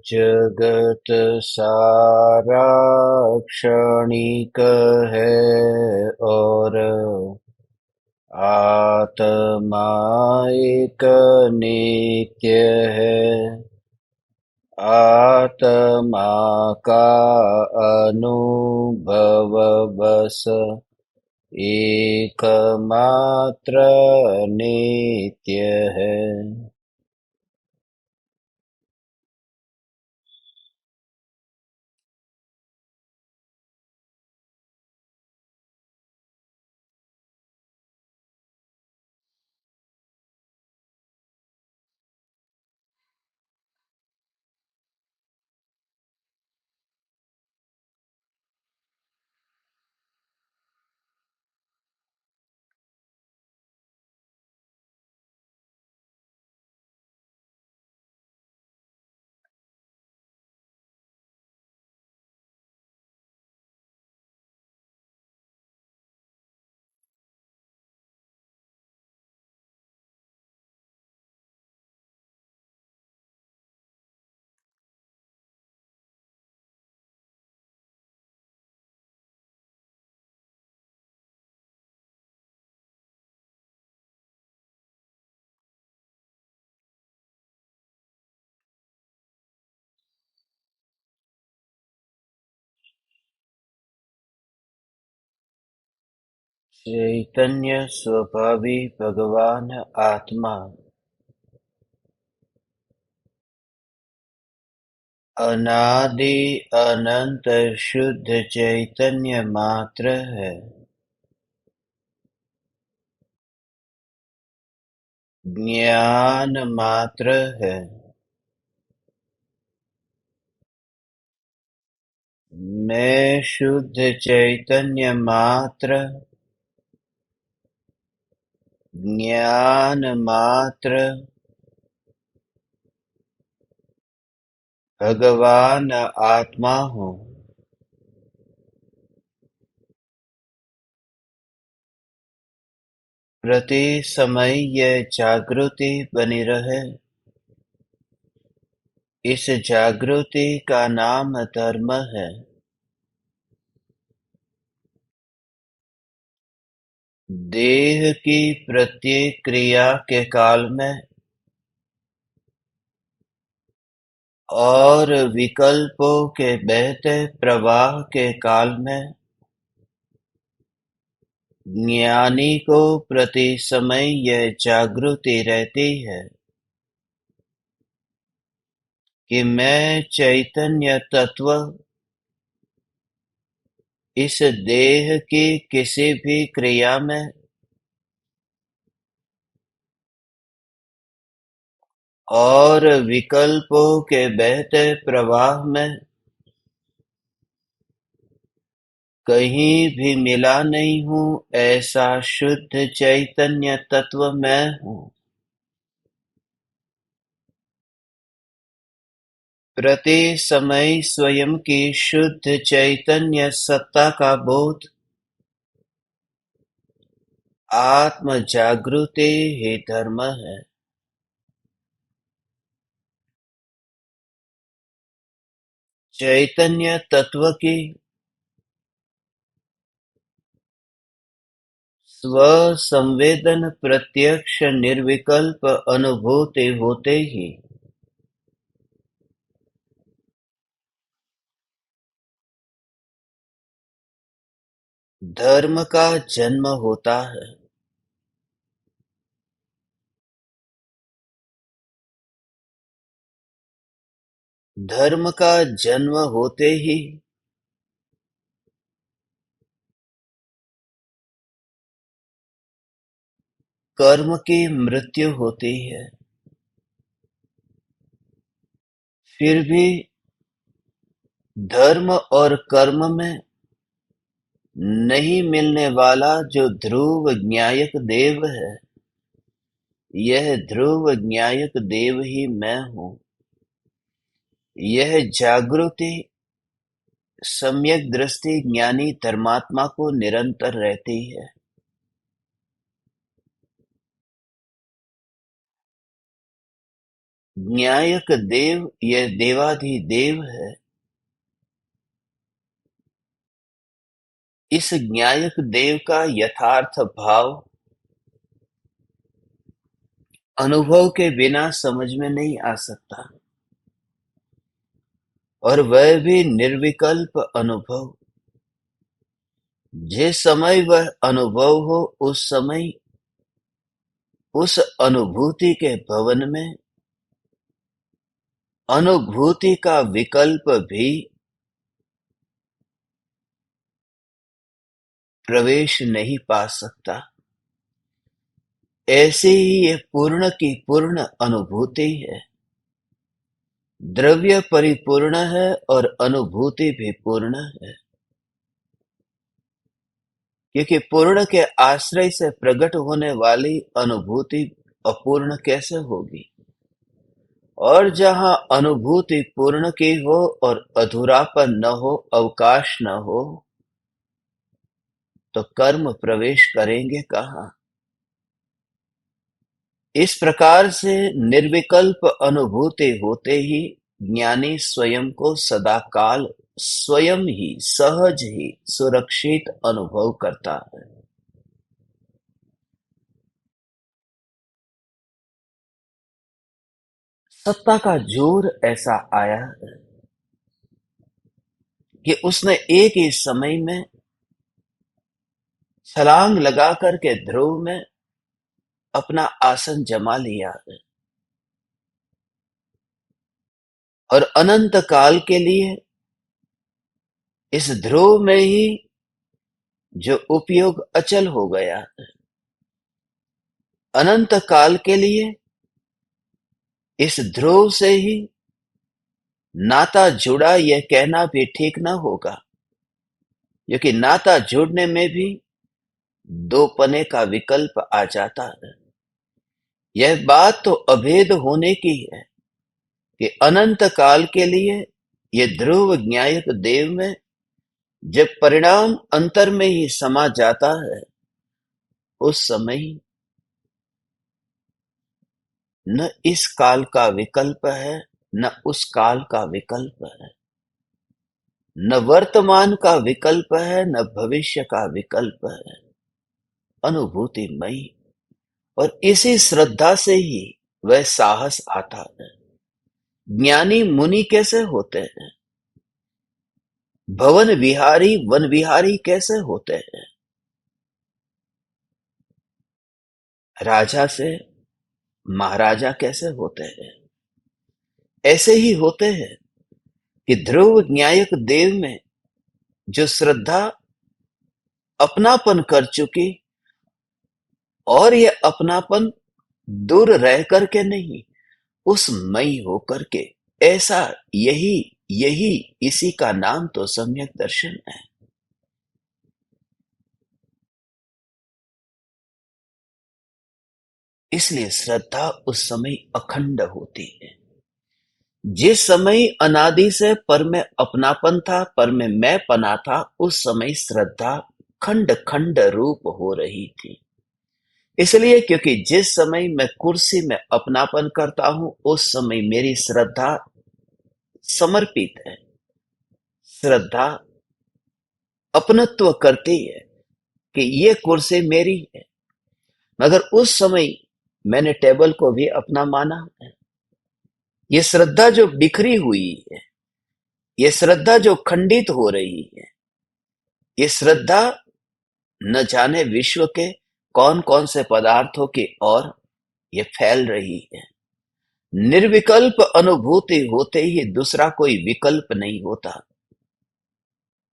जगत सारा क्षणिक है और आत्मा एक नित्य है। आत्मा का अनुभव बस एकमात्र नित्य है। चैतन्य स्वभावी भगवान आत्मा अनादि अनंत शुद्ध चैतन्य मात्र है। ज्ञान मात्र है। मैं शुद्ध चैतन्य मात्र, ज्ञान मात्र, भगवान आत्मा हूँ। प्रति समय यह जागृति बनी रहे, इस जागृति का नाम धर्म है। देह की प्रत्येक क्रिया के काल में और विकल्पों के बहते प्रवाह के काल में ज्ञानी को प्रति समय यह जागृति रहती है कि मैं चैतन्य तत्व इस देह की किसी भी क्रिया में और विकल्पों के बहते प्रवाह में कहीं भी मिला नहीं हूँ। ऐसा शुद्ध चैतन्य तत्व मैं हूँ। प्रति समय स्वयं की शुद्ध चैतन्य सत्ता का बोध आत्म जागृति ही धर्म है। चैतन्य तत्व की स्व-संवेदन प्रत्यक्ष निर्विकल्प अनुभूति होते ही धर्म का जन्म होता है। धर्म का जन्म होते ही कर्म की मृत्यु होती है। फिर भी धर्म और कर्म में नहीं मिलने वाला जो ध्रुव न्यायक देव है, यह ध्रुव न्यायक देव ही मैं हूँ। यह जागृति सम्यक दृष्टि ज्ञानी धर्मात्मा को निरंतर रहती है। ज्ञायक देव यह देवाधिदेव है। इस ज्ञायक देव का यथार्थ भाव अनुभव के बिना समझ में नहीं आ सकता, और वह भी निर्विकल्प अनुभव। जिस समय वह अनुभव हो, उस समय उस अनुभूति के भवन में अनुभूति का विकल्प भी प्रवेश नहीं पा सकता। ऐसे ही यह पूर्ण की पूर्ण अनुभूति है। द्रव्य परिपूर्ण है और अनुभूति भी पूर्ण है, क्योंकि पूर्ण के आश्रय से प्रकट होने वाली अनुभूति अपूर्ण कैसे होगी। और जहां अनुभूति पूर्ण की हो और अधूरापन न हो, अवकाश न हो, तो कर्म प्रवेश करेंगे कहाँ। इस प्रकार से निर्विकल्प अनुभूति होते ही ज्ञानी स्वयं को सदाकाल स्वयं ही सहज ही सुरक्षित अनुभव करता है। सत्ता का जोर ऐसा आया है कि उसने एक ही समय में छलांग लगा करके ध्रुव में अपना आसन जमा लिया है, और अनंत काल के लिए इस ध्रुव में ही जो उपयोग अचल हो गया है, अनंत काल के लिए इस ध्रुव से ही नाता जुड़ा, यह कहना भी ठीक ना होगा, क्योंकि नाता जुड़ने में भी दो पने का विकल्प आ जाता है। यह बात तो अभेद होने की है कि अनंत काल के लिए ये ध्रुव ज्ञायक देव में जब परिणाम अंतर में ही समा जाता है, उस समय न इस काल का विकल्प है, न उस काल का विकल्प है, न वर्तमान का विकल्प है, न भविष्य का विकल्प है। अनुभूतिमयी, और इसी श्रद्धा से ही वह साहस आता है। ज्ञानी मुनि कैसे होते हैं, भवन विहारी वन विहारी कैसे होते हैं, राजा से महाराजा कैसे होते हैं, ऐसे ही होते हैं कि ध्रुव न्यायक देव में जो श्रद्धा अपनापन कर चुकी, और ये अपनापन दूर रह करके नहीं, उस मई होकर के, ऐसा यही यही इसी का नाम तो सम्यक दर्शन है। इसलिए श्रद्धा उस समय अखंड होती है। जिस समय अनादि से पर में अपनापन था, पर में मैं पना था, उस समय श्रद्धा खंड खंड रूप हो रही थी। इसलिए क्योंकि जिस समय मैं कुर्सी में अपनापन करता हूं, उस समय मेरी श्रद्धा समर्पित है, श्रद्धा अपनत्व करती है कि ये कुर्सी मेरी है। मगर उस समय मैंने टेबल को भी अपना माना है। ये श्रद्धा जो बिखरी हुई है, ये श्रद्धा जो खंडित हो रही है, ये श्रद्धा न जाने विश्व के कौन कौन से पदार्थों की ओर ये फैल रही है। निर्विकल्प अनुभूति होते ही दूसरा कोई विकल्प नहीं होता,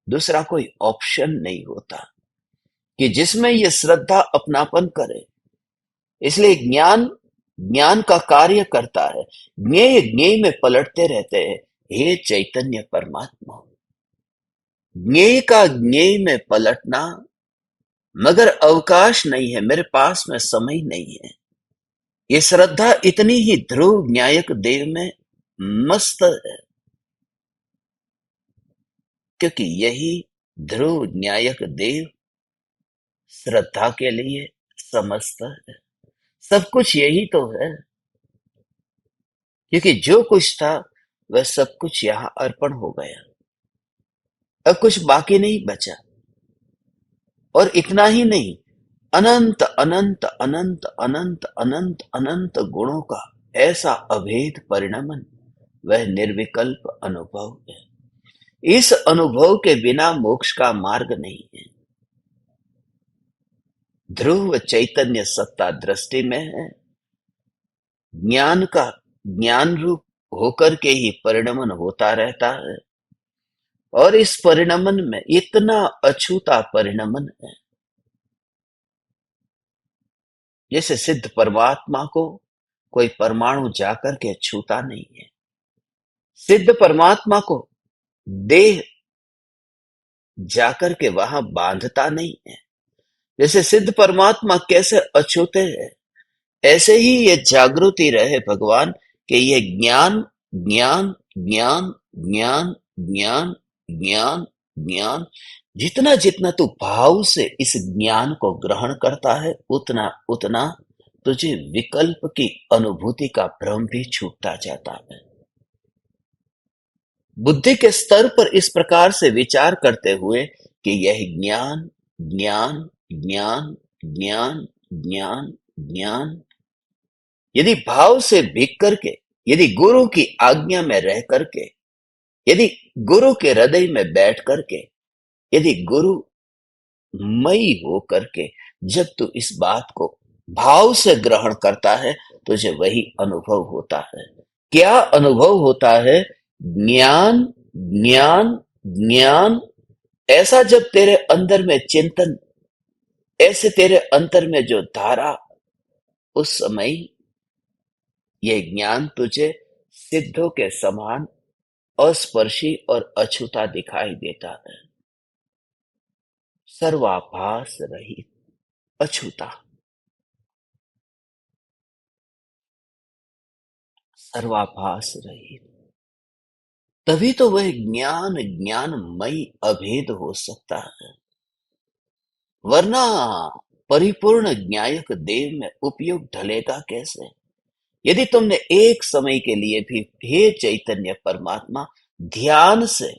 दूसरा कोई ऑप्शन नहीं होता कि जिसमें ये श्रद्धा अपनापन करे। इसलिए ज्ञान ज्ञान का कार्य करता है। ज्ञेय ज्ञेय में पलटते रहते हैं, हे चैतन्य परमात्मा। ज्ञेय का ज्ञेय में पलटना, मगर अवकाश नहीं है, मेरे पास में समय नहीं है। ये श्रद्धा इतनी ही ध्रुव न्यायक देव में मस्त है, क्योंकि यही ध्रुव न्यायक देव श्रद्धा के लिए समस्त है। सब कुछ यही तो है क्योंकि जो कुछ था वह सब कुछ यहां अर्पण हो गया, अब कुछ बाकी नहीं बचा। और इतना ही नहीं, अनंत अनंत अनंत अनंत अनंत अनंत गुणों का ऐसा अभेद परिणमन, वह निर्विकल्प अनुभव है। इस अनुभव के बिना मोक्ष का मार्ग नहीं है। ध्रुव चैतन्य सत्ता दृष्टि में है, ज्ञान का ज्ञान रूप होकर के ही परिणमन होता रहता है। और इस परिणमन में इतना अछूता परिणमन है, जैसे सिद्ध परमात्मा को कोई परमाणु जाकर के छूता नहीं है। सिद्ध परमात्मा को देह जाकर के वहां बांधता नहीं है। जैसे सिद्ध परमात्मा कैसे अछूते हैं, ऐसे ही ये जागृति रहे भगवान कि ये ज्ञान ज्ञान ज्ञान ज्ञान ज्ञान ज्ञान ज्ञान, जितना जितना तू भाव से इस ज्ञान को ग्रहण करता है, उतना उतना तुझे विकल्प की अनुभूति का भ्रम भी छूटता जाता है। बुद्धि के स्तर पर इस प्रकार से विचार करते हुए कि यह ज्ञान ज्ञान ज्ञान ज्ञान ज्ञान ज्ञान, यदि भाव से भीग करके, यदि गुरु की आज्ञा में रह करके, यदि गुरु के हृदय में बैठ करके, यदि गुरु मई हो करके जब तू इस बात को भाव से ग्रहण करता है, तुझे वही अनुभव होता है। क्या अनुभव होता है? ज्ञान ज्ञान ज्ञान। ऐसा जब तेरे अंदर में चिंतन, ऐसे तेरे अंतर में जो धारा, उस समय ये ज्ञान तुझे सिद्धों के समान अस्पर्शी और अछूता दिखाई देता है। सर्वाभास रहित, अछूता, सर्वाभास रहित। तभी तो वह ज्ञान ज्ञानमयी अभेद हो सकता है। वरना परिपूर्ण ज्ञायक देव में उपयोग ढलेगा कैसे? यदि तुमने एक समय के लिए भी हे चैतन्य परमात्मा ध्यान से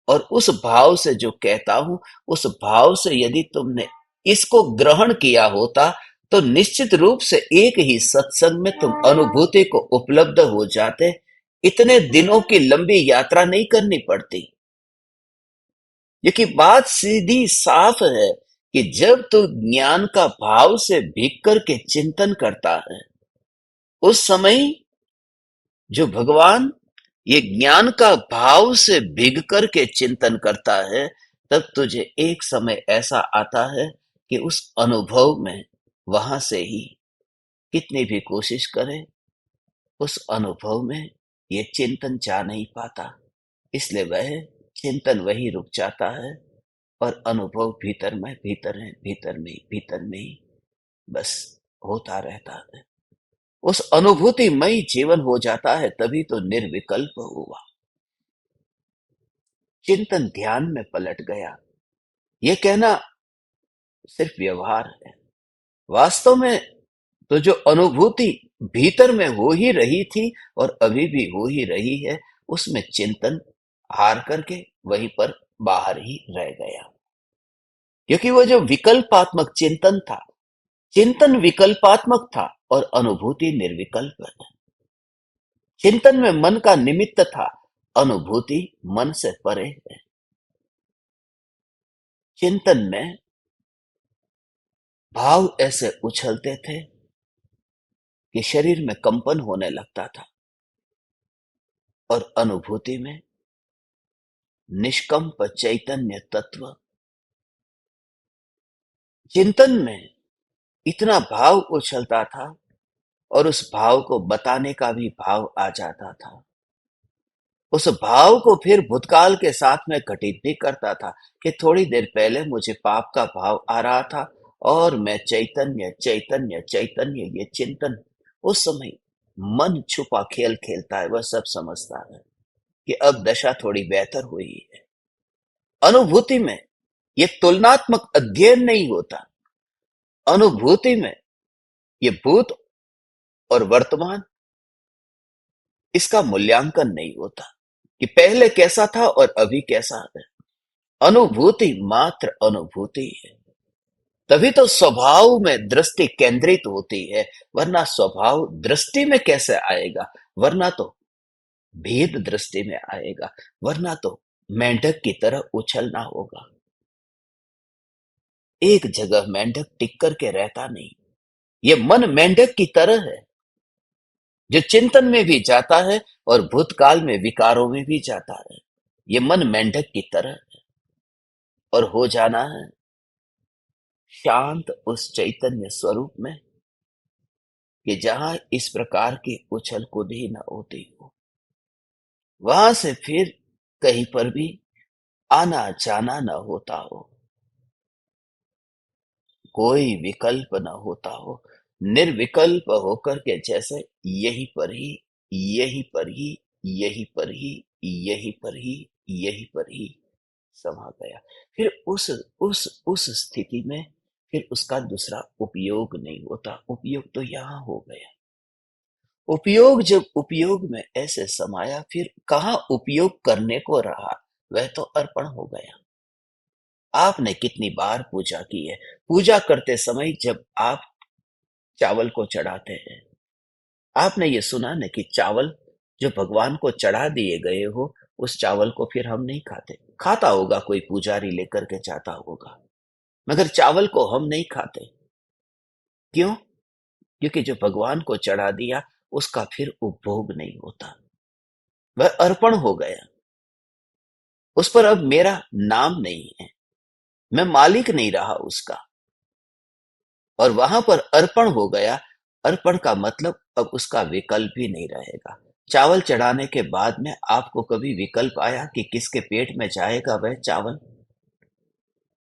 और उस भाव से जो कहता हूं, उस भाव से यदि तुमने इसको ग्रहण किया होता, तो निश्चित रूप से एक ही सत्संग में तुम अनुभूति को उपलब्ध हो जाते। इतने दिनों की लंबी यात्रा नहीं करनी पड़ती। ये बात सीधी साफ है कि जब तू ज्ञान का भाव से भीग करके चिंतन करता है, उस समय जो भगवान ये ज्ञान का भाव से भीग करके चिंतन करता है, तब तुझे एक समय ऐसा आता है कि उस अनुभव में वहां से ही कितनी भी कोशिश करे, उस अनुभव में ये चिंतन जा नहीं पाता। इसलिए वह चिंतन वही रुक जाता है और अनुभव भीतर में भीतर में ही बस होता रहता है। उस अनुभूतिमय जीवन हो जाता है, तभी तो निर्विकल्प हुआ। चिंतन ध्यान में पलट गया। यह कहना सिर्फ व्यवहार है। वास्तव में तो जो अनुभूति भीतर में हो ही रही थी और अभी भी हो ही रही है, उसमें चिंतन हार करके वहीं पर बाहर ही रह गया। क्योंकि वो जो विकल्पात्मक चिंतन था, चिंतन विकल्पात्मक था और अनुभूति निर्विकल्प है। चिंतन में मन का निमित्त था, अनुभूति मन से परे है। चिंतन में भाव ऐसे उछलते थे कि शरीर में कंपन होने लगता था, और अनुभूति में निष्कंप चैतन्य तत्व। चिंतन में इतना भाव उछलता था और उस भाव को बताने का भी भाव आ जाता था। उस भाव को फिर भूतकाल के साथ में घटित भी करता था कि थोड़ी देर पहले मुझे पाप का भाव आ रहा था और मैं चैतन्य चैतन्य चैतन्य, ये चिंतन। उस समय मन छुपा खेल खेलता है, वह सब समझता है कि अब दशा थोड़ी बेहतर हुई है। अनुभूति में ये तुलनात्मक अध्ययन नहीं होता। अनुभूति में ये भूत और वर्तमान इसका मूल्यांकन नहीं होता कि पहले कैसा था और अभी कैसा है। अनुभूति मात्र अनुभूति है। तभी तो स्वभाव में दृष्टि केंद्रित होती है, वरना स्वभाव दृष्टि में कैसे आएगा? वरना तो भेद दृष्टि में आएगा, वरना तो मेंढक की तरह उछलना होगा। एक जगह मेंढक टिक करके रहता नहीं। ये मन मेंढक की तरह है, जो चिंतन में भी जाता है और भूतकाल में विकारों में भी जाता है। ये मन मेंढक की तरह है, और हो जाना है शांत उस चैतन्य स्वरूप में कि जहां इस प्रकार की उछल कूद ही न होती हो। वहां से फिर कहीं पर भी आना जाना न होता हो, कोई विकल्प न होता हो, निर्विकल्प होकर के जैसे यहीं पर ही, यहीं पर ही, यहीं पर ही, यहीं पर ही, यहीं पर ही समा गया। फिर उस स्थिति में फिर उसका दूसरा उपयोग नहीं होता। उपयोग तो यहाँ हो गया। उपयोग जब उपयोग में ऐसे समाया, फिर कहाँ उपयोग करने को रहा? वह तो अर्पण हो गया। आपने कितनी बार पूजा की है? पूजा करते समय जब आप चावल को चढ़ाते हैं, आपने ये सुना न कि चावल जो भगवान को चढ़ा दिए गए हो, उस चावल को फिर हम नहीं खाते। खाता होगा कोई पुजारी लेकर के जाता होगा, मगर चावल को हम नहीं खाते। क्यों? क्योंकि जो भगवान को चढ़ा दिया, उसका फिर उपभोग नहीं होता। वह अर्पण हो गया। उस पर अब मेरा नाम नहीं है, मैं मालिक नहीं रहा उसका, और वहां पर अर्पण हो गया। अर्पण का मतलब अब उसका विकल्प ही नहीं रहेगा। चावल चढ़ाने के बाद में आपको कभी विकल्प आया कि किसके पेट में जाएगा वह चावल?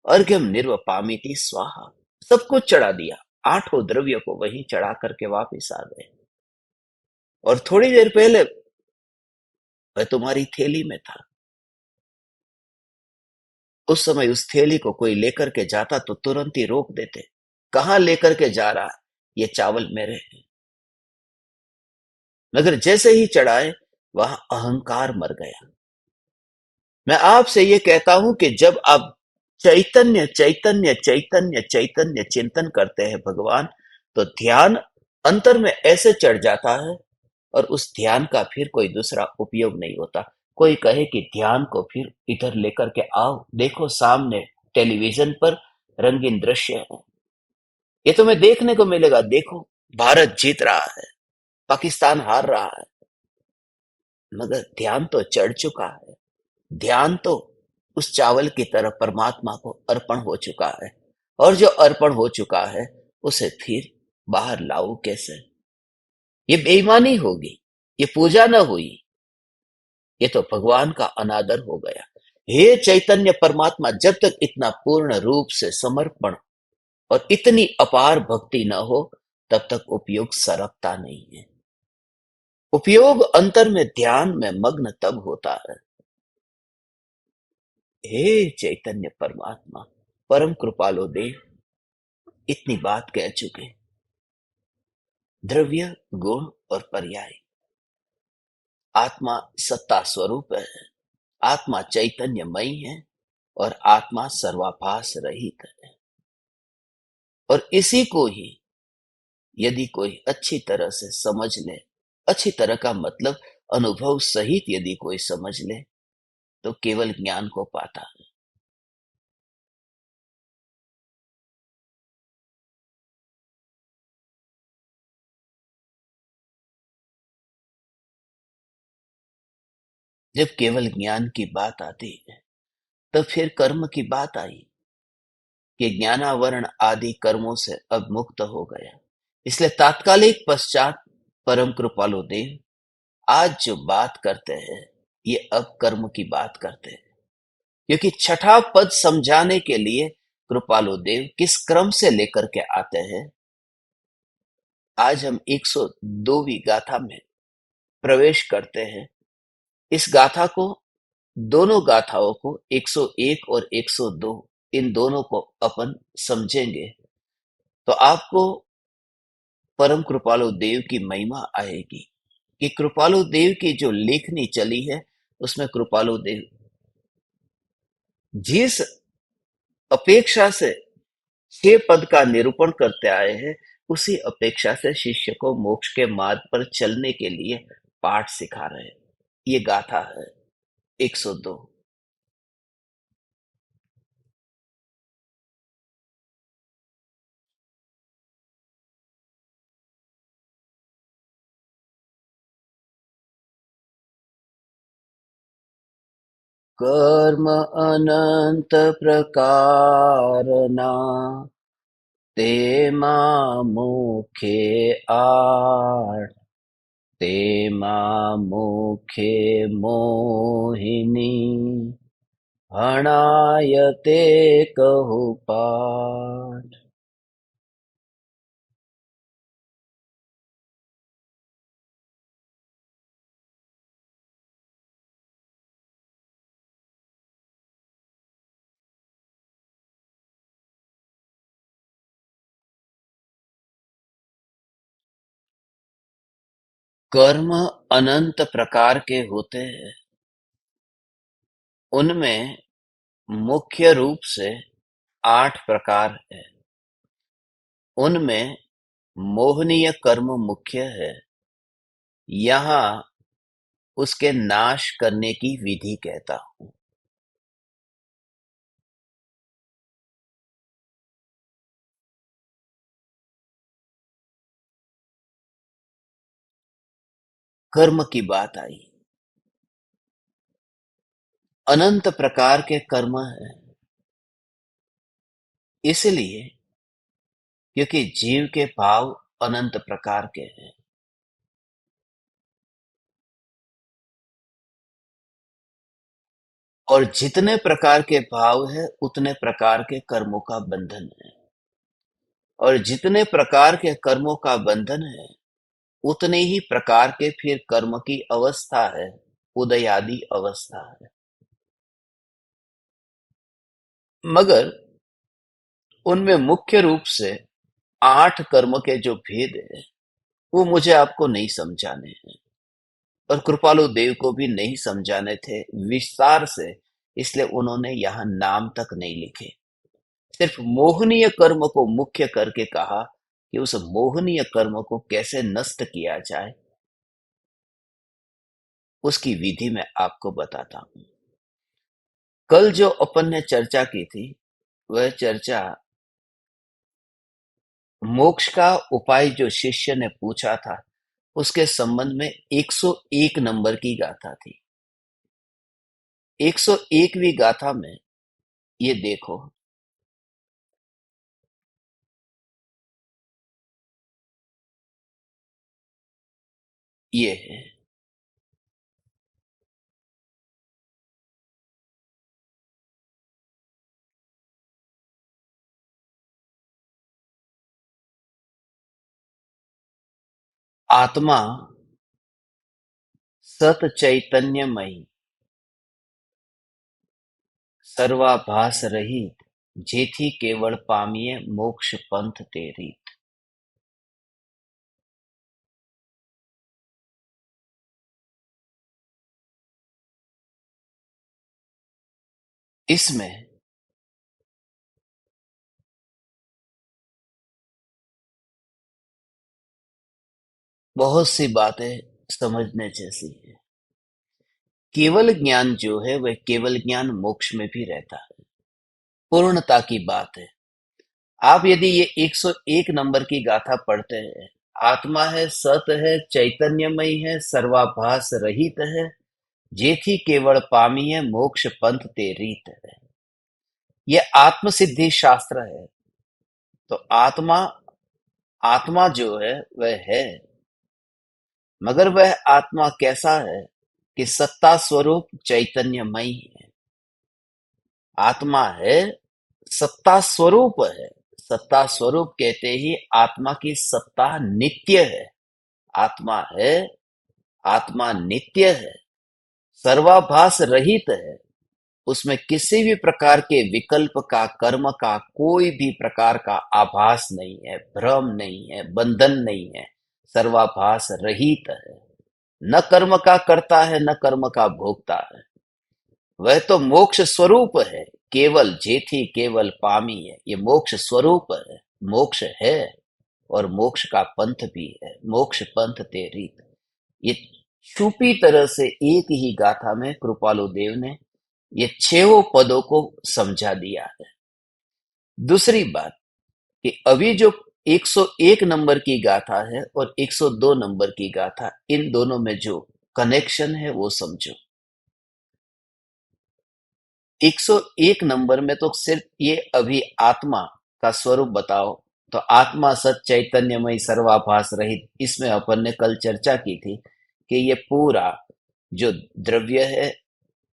अर्घ्यम निर्वपामिति स्वाहा, सब कुछ चढ़ा दिया, आठों द्रव्य को वहीं चढ़ा करके वापिस आ गए। और थोड़ी देर पहले वह तुम्हारी थैली में था। उस समय उस थैली को कोई लेकर के जाता तो तुरंत ही रोक देते। कहां लेकर के जा रहा है? ये चावल मेरे हैं। मगर जैसे ही चढ़ाए, वहां अहंकार मर गया। मैं आपसे ये कहता हूं कि जब आप चैतन्य चैतन्य चैतन्य चैतन्य चिंतन करते हैं भगवान, तो ध्यान अंतर में ऐसे चढ़ जाता है, और उस ध्यान का फिर कोई दूसरा उपयोग नहीं होता। कोई कहे कि ध्यान को फिर इधर लेकर के आओ, देखो सामने टेलीविजन पर रंगीन दृश्य है, ये तुम्हें देखने को मिलेगा। देखो, भारत जीत रहा है, पाकिस्तान हार रहा है, मगर ध्यान तो चढ़ चुका है। ध्यान तो उस चावल की तरह परमात्मा को अर्पण हो चुका है, और जो अर्पण हो चुका है, उसे फिर बाहर लाओ कैसे? ये बेईमानी होगी, ये पूजा न हुई, ये तो भगवान का अनादर हो गया। हे चैतन्य परमात्मा, जब तक इतना पूर्ण रूप से समर्पण और इतनी अपार भक्ति न हो, तब तक उपयोग सरकता नहीं है। उपयोग अंतर में ध्यान में मग्न तब होता है। हे चैतन्य परमात्मा, परम कृपालो देव, इतनी बात कह चुके। द्रव्य, गुण और पर्याय। आत्मा सत्ता स्वरूप है, आत्मा चैतन्यमयी है, और आत्मा सर्वाभास रहित है। और इसी को ही यदि कोई अच्छी तरह से समझ ले, अच्छी तरह का मतलब अनुभव सहित यदि कोई समझ ले, तो केवल ज्ञान को पाता है। जब केवल ज्ञान की बात आती है, तब फिर कर्म की बात आई कि ज्ञानावरण आदि कर्मों से अब मुक्त हो गया। इसलिए तात्कालिक पश्चात परम कृपालु देव आज जो बात करते हैं, ये अब कर्म की बात करते हैं। क्योंकि छठा पद समझाने के लिए कृपालु देव किस क्रम से लेकर के आते हैं, आज हम 102वीं गाथा में प्रवेश करते हैं। इस गाथा को, दोनों गाथाओं को, 101 और 102, इन दोनों को अपन समझेंगे तो आपको परम कृपालु देव की महिमा आएगी कि कृपालु देव की जो लेखनी चली है, उसमें कृपालु देव जिस अपेक्षा से 6 पद का निरूपण करते आए हैं, उसी अपेक्षा से शिष्य को मोक्ष के मार्ग पर चलने के लिए पाठ सिखा रहे हैं। ये गाथा है 102। कर्म अनंत प्रकारना तेमा मुखे आठ, तेमा मुखे मोहिनी हणायते कहु पाठ। कर्म अनंत प्रकार के होते हैं। उनमें मुख्य रूप से 8 प्रकार है। उनमें मोहनीय कर्म मुख्य है। यहाँ उसके नाश करने की विधि कहता हूं। कर्म की बात आई। अनंत प्रकार के कर्म है, इसलिए क्योंकि जीव के भाव अनंत प्रकार के हैं। और जितने प्रकार के भाव है, उतने प्रकार के कर्मों का बंधन है। और जितने प्रकार के कर्मों का बंधन है, उतने ही प्रकार के फिर कर्म की अवस्था है, उदयादि अवस्था है। मगर उनमें मुख्य रूप से 8 कर्म के जो भेद है, वो मुझे आपको नहीं समझाने हैं, और कृपालु देव को भी नहीं समझाने थे विस्तार से। इसलिए उन्होंने यहाँ नाम तक नहीं लिखे, सिर्फ मोहनीय कर्म को मुख्य करके कहा कि उस मोहनीय कर्म को कैसे नष्ट किया जाए, उसकी विधि मैं आपको बताता हूं। कल जो अपन ने चर्चा की थी, वह चर्चा मोक्ष का उपाय जो शिष्य ने पूछा था, उसके संबंध में 101 नंबर की गाथा थी। 101वीं गाथा में ये देखो, ये है आत्मा सत चैतन्यमयी सर्वाभास रहित, जेथी केवल पामिए मोक्ष पंथ तेरी। इसमें बहुत सी बातें समझने जैसी है। केवल ज्ञान जो है, वह केवल ज्ञान मोक्ष में भी रहता है, पूर्णता की बात है। आप यदि ये 101 नंबर की गाथा पढ़ते हैं, आत्मा है, सत है, चैतन्यमयी है, सर्वाभास रहित है, जेथी केवल पामी है मोक्ष पंथ ते रीत है। ये आत्म सिद्धि शास्त्र है। तो आत्मा, आत्मा जो है वह है, मगर वह आत्मा कैसा है कि सत्ता स्वरूप चैतन्यमयी है। आत्मा है, सत्ता स्वरूप है। सत्ता स्वरूप कहते ही आत्मा की सत्ता नित्य है। आत्मा है, आत्मा नित्य है, सर्वाभास रहित है। उसमें किसी भी प्रकार के विकल्प का, कर्म का कोई भी प्रकार का आभास नहीं है, भ्रम नहीं है, बंधन नहीं है, सर्वाभास रहित है। न कर्म का करता है न कर्म का भोगता है, वह तो मोक्ष स्वरूप है, केवल जेथी केवल पामी है। ये मोक्ष स्वरूप है, मोक्ष है, और मोक्ष का पंथ भी है, मोक्ष पंथ ते रीत। ये छुपी तरह से एक ही गाथा में कृपालु देव ने ये छहों पदों को समझा दिया है। दूसरी बात कि अभी जो 101 नंबर की गाथा है और 102 नंबर की गाथा, इन दोनों में जो कनेक्शन है वो समझो। 101 नंबर में तो सिर्फ ये अभी आत्मा का स्वरूप बताओ, तो आत्मा सत चैतन्यमय सर्वाभास रहित, इसमें अपन ने कल चर्चा की थी कि ये पूरा जो द्रव्य है,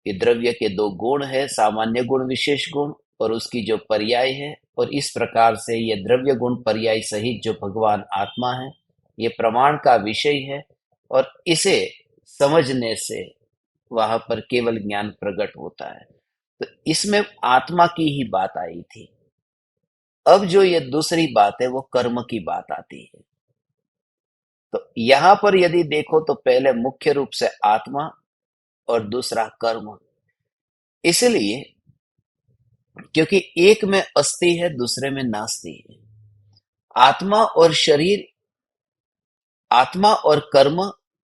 ये द्रव्य के दो गुण है, सामान्य गुण विशेष गुण, और उसकी जो पर्याय है, और इस प्रकार से ये द्रव्य गुण पर्याय सहित जो भगवान आत्मा है, ये प्रमाण का विषय है, और इसे समझने से वहां पर केवल ज्ञान प्रकट होता है। तो इसमें आत्मा की ही बात आई थी। अब जो ये दूसरी बात है वो कर्म की बात आती है। तो यहां पर यदि देखो तो पहले मुख्य रूप से आत्मा और दूसरा कर्म, इसलिए क्योंकि एक में अस्थि है दूसरे में नास्ति है। आत्मा और शरीर, आत्मा और कर्म,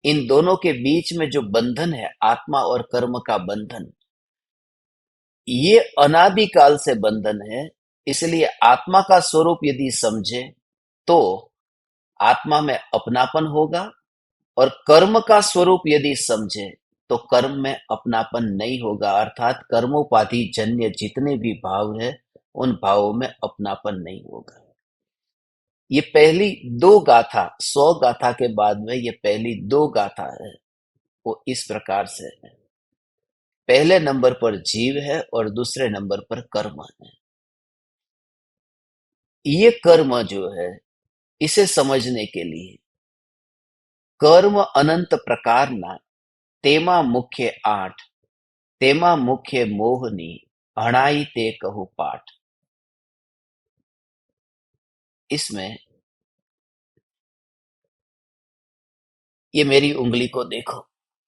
इन दोनों के बीच में जो बंधन है, आत्मा और कर्म का बंधन, ये अनादिकाल से बंधन है। इसलिए आत्मा का स्वरूप यदि समझे तो आत्मा में अपनापन होगा, और कर्म का स्वरूप यदि समझे तो कर्म में अपनापन नहीं होगा, अर्थात कर्मोपाधि जन्य जितने भी भाव है उन भावों में अपनापन नहीं होगा। ये पहली दो गाथा, 100 गाथा के बाद में ये पहली दो गाथा है, वो इस प्रकार से है। पहले नंबर पर जीव है और दूसरे नंबर पर कर्म है। ये कर्म जो है, इसे समझने के लिए कर्म अनंत प्रकारना तेमा मुख्य 8, तेमा मुख्य मोहनी अणाई ते कहु पाठ। इसमें ये मेरी उंगली को देखो,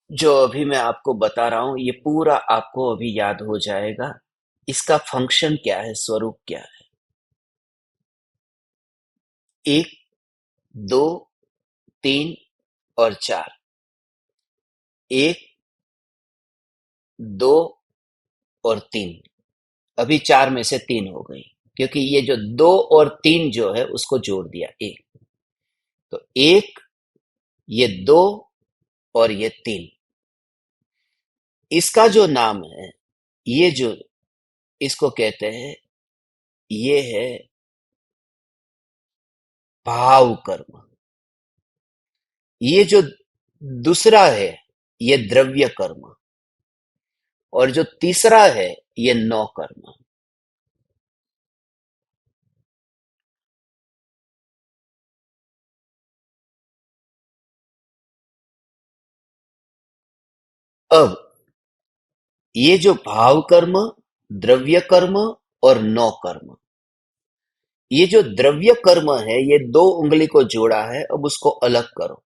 जो अभी मैं आपको बता रहा हूं ये पूरा आपको अभी याद हो जाएगा। इसका फंक्शन क्या है, स्वरूप क्या है। 1, 2, 3 और 4, 1, 2 और 3, अभी 4 में से 3 हो गई, क्योंकि ये जो 2 और 3 जो है उसको जोड़ दिया 1, तो 1, ये 2 और ये 3, इसका जो नाम है, ये जो इसको कहते हैं, ये है भाव कर्म। ये जो दूसरा है ये द्रव्य कर्म, और जो तीसरा है ये नौ कर्म। अब ये जो भाव कर्म, द्रव्य कर्म और नौ कर्म, ये जो द्रव्य कर्म है ये दो उंगली को जोड़ा है, अब उसको अलग करो।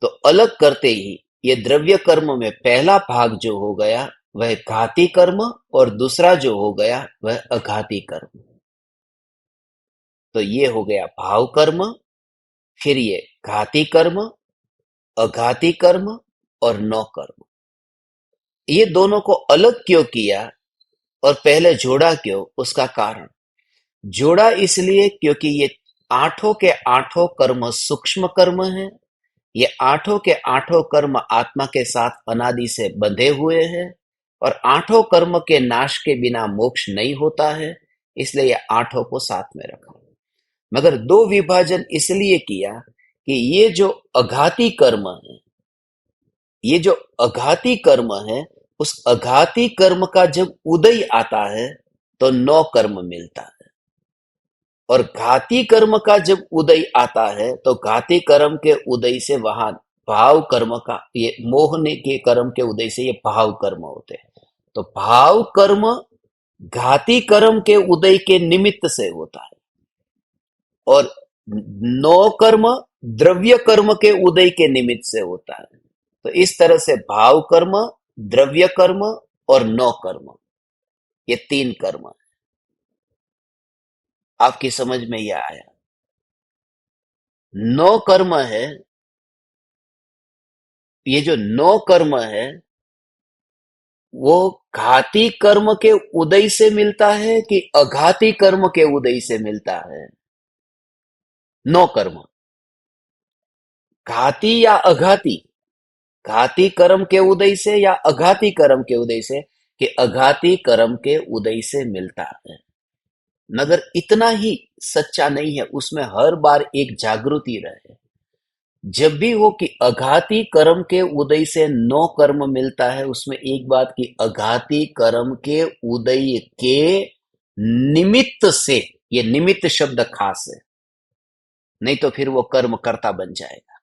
तो अलग करते ही ये द्रव्य कर्म में पहला भाग जो हो गया वह घाती कर्म, और दूसरा जो हो गया वह अघाती कर्म। तो ये हो गया भाव कर्म, फिर ये घाती कर्म, अघाती कर्म और नौ कर्म। ये दोनों को अलग क्यों किया और पहले जोड़ा क्यों, उसका कारण जोड़ा इसलिए क्योंकि ये आठों के आठों कर्म सूक्ष्म कर्म हैं। ये आठों के आठों कर्म आत्मा के साथ अनादि से बंधे हुए हैं, और आठों कर्म के नाश के बिना मोक्ष नहीं होता है, इसलिए ये आठों को साथ में रखा। मगर दो विभाजन इसलिए किया कि ये जो अघाती कर्म है, ये जो अघाती कर्म है, उस अघाती कर्म का जब उदय आता है तो नौ कर्म मिलता है, और घाती कर्म का जब उदय आता है तो घाती कर्म के उदय से वहां भाव कर्म का, ये मोहने के कर्म के उदय से ये भाव कर्म होते हैं। तो भाव कर्म घाती कर्म के उदय के निमित्त से होता है, और नौ कर्म द्रव्य कर्म के उदय के निमित्त से होता है। तो इस तरह से भाव कर्म, द्रव्य कर्म और नौ कर्म, ये तीन कर्म आपकी समझ में यह आया। नौ कर्म है, ये जो नौ कर्म है वो घाती कर्म के उदय से मिलता है कि अघाती कर्म के उदय से मिलता है? नौ कर्म घाती या अघाती, घाती कर्म के उदय से या अघाती कर्म के उदय से? कि अघाती कर्म के उदय से मिलता है। मगर इतना ही सच्चा नहीं है, उसमें हर बार एक जागृति रहे। जब भी हो कि अघाती कर्म के उदय से नौ कर्म मिलता है, उसमें एक बात कि अघाती कर्म के उदय के निमित्त से, ये निमित्त शब्द खास है, नहीं तो फिर वो कर्म कर्ता बन जाएगा।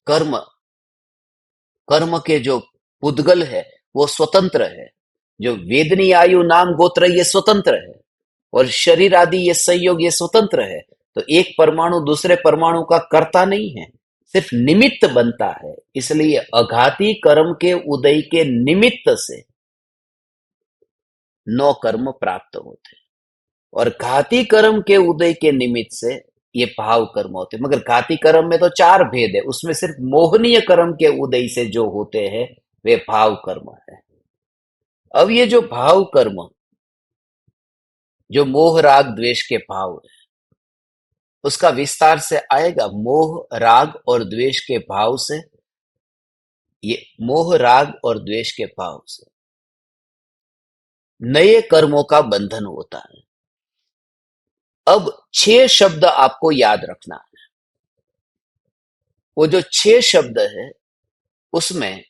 कर्म, कर्म के जो पुद्गल है वो स्वतंत्र है। जो वेदनी आयु नाम गोत्र ये स्वतंत्र है, और शरीर आदि ये संयोग ये स्वतंत्र है। तो एक परमाणु दूसरे परमाणु का कर्ता नहीं है, सिर्फ निमित्त बनता है। इसलिए अघाती कर्म के उदय के निमित्त से नौ कर्म प्राप्त होते हैं, और घाती कर्म के उदय के निमित्त से ये भाव कर्म होते हैं। मगर घाती कर्म में तो चार भेद है, उसमें सिर्फ मोहनीय कर्म के उदय से जो होते हैं वे भाव कर्म है। अब ये जो भाव कर्म, जो मोह राग द्वेष के भाव है, उसका विस्तार से आएगा। मोह राग और द्वेष के भाव से, ये मोह राग और द्वेष के भाव से नए कर्मों का बंधन होता है। अब छह शब्द आपको याद रखना है। वो जो छह शब्द है उसमें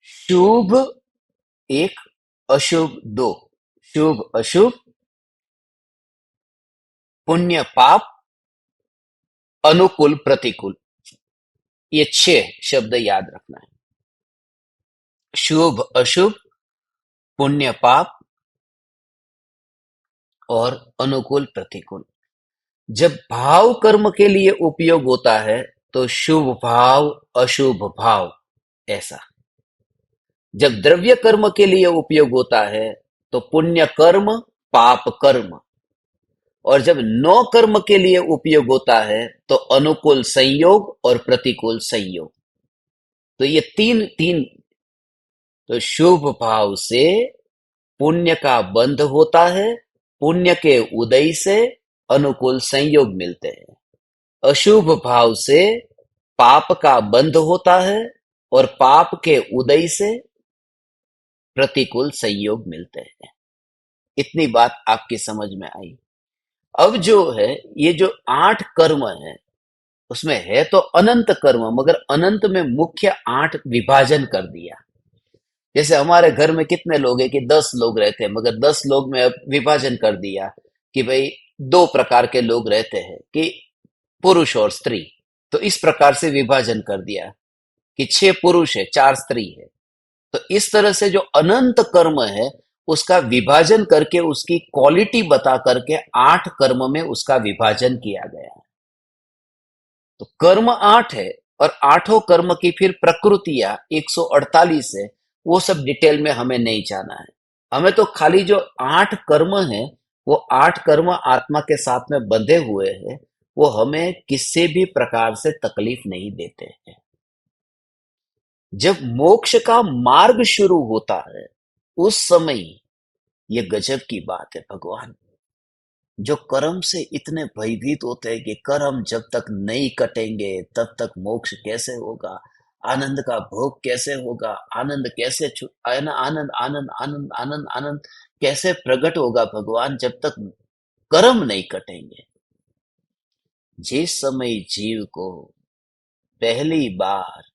शुभ एक, अशुभ दो। शुभ अशुभ, पुण्य पाप, अनुकूल प्रतिकूल, ये छह शब्द याद रखना है। शुभ अशुभ, पुण्य पाप और अनुकूल प्रतिकूल। जब भाव कर्म के लिए उपयोग होता है तो शुभ भाव अशुभ भाव, ऐसा। जब द्रव्य कर्म के लिए उपयोग होता है तो पुण्य कर्म पाप कर्म, और जब नौ कर्म के लिए उपयोग होता है तो अनुकूल संयोग और प्रतिकूल संयोग। तो ये तीन तीन, तो शुभ भाव से पुण्य का बंध होता है, पुण्य के उदय से अनुकूल संयोग मिलते हैं। अशुभ भाव से पाप का बंध होता है और पाप के उदय से प्रतिकूल संयोग मिलते हैं। इतनी बात आपकी समझ में आई। अब जो है ये जो 8 कर्म है उसमें है तो अनंत कर्म, मगर अनंत में मुख्य 8 विभाजन कर दिया। जैसे हमारे घर में कितने लोग हैं कि 10 लोग रहते हैं, मगर 10 लोग में अब विभाजन कर दिया कि भाई दो प्रकार के लोग रहते हैं, कि पुरुष और स्त्री। तो इस प्रकार से विभाजन कर दिया कि 6 पुरुष है 4 स्त्री है। तो इस तरह से जो अनंत कर्म है उसका विभाजन करके उसकी क्वालिटी बता करके 8 कर्म में उसका विभाजन किया गया है। तो कर्म 8 है, और आठों कर्म की फिर प्रकृतियां 148 है। वो सब डिटेल में हमें नहीं जाना है। हमें तो खाली जो 8 कर्म है, वो 8 कर्म आत्मा के साथ में बंधे हुए हैं, वो हमें किसी भी प्रकार से तकलीफ नहीं देते हैं। जब मोक्ष का मार्ग शुरू होता है उस समय ये गजब की बात है। भगवान जो कर्म से इतने भयभीत होते हैं कि कर्म जब तक नहीं कटेंगे तब तक मोक्ष कैसे होगा, आनंद का भोग कैसे होगा, आनंद कैसे आनंद आनंद आनंद आनंद आनंद आनंद कैसे प्रकट होगा भगवान जब तक कर्म नहीं कटेंगे। जिस समय जीव को पहली बार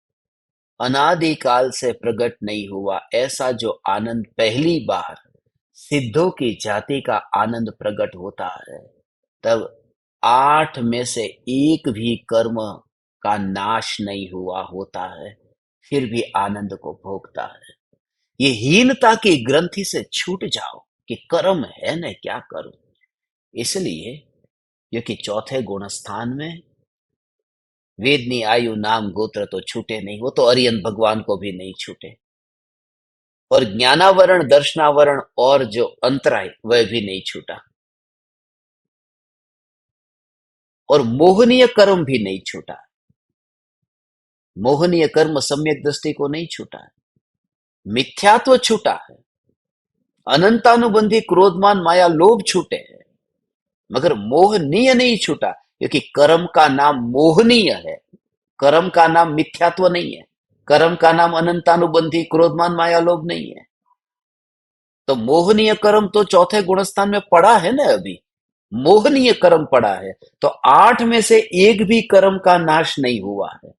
अनादिकाल से प्रकट नहीं हुआ ऐसा जो आनंद पहली बार सिद्धों की जाति का आनंद प्रकट होता है, तब 8 में से एक भी कर्म का नाश नहीं हुआ होता है, फिर भी आनंद को भोगता है। ये हीनता की ग्रंथि से छूट जाओ कि कर्म है न क्या करूं। इसलिए क्योंकि चौथे गुण स्थान में वेदनी आयु नाम गोत्र तो छूटे नहीं, वो तो अरियन भगवान को भी नहीं छूटे। और ज्ञानावरण, दर्शनावरण और जो अंतराय वह भी नहीं छूटा। और मोहनीय कर्म भी नहीं छूटा। मोहनीय कर्म सम्यक दृष्टि को नहीं छूटा है। मिथ्यात्व छूटा है। अनंतानुबंधी क्रोधमान माया लोभ छूटे हैं, मगर मोहनीय नहीं छूटा, क्योंकि कर्म का नाम मोहनीय है। कर्म का नाम मिथ्यात्व नहीं है। कर्म का नाम अनंतानुबंधी क्रोधमान माया लोभ नहीं है। तो मोहनीय कर्म तो चौथे गुणस्थान में पड़ा है ना अभी। मोहनीय कर्म पड़ा है, तो 8 में से एक भी कर्म का नाश नहीं हुआ है।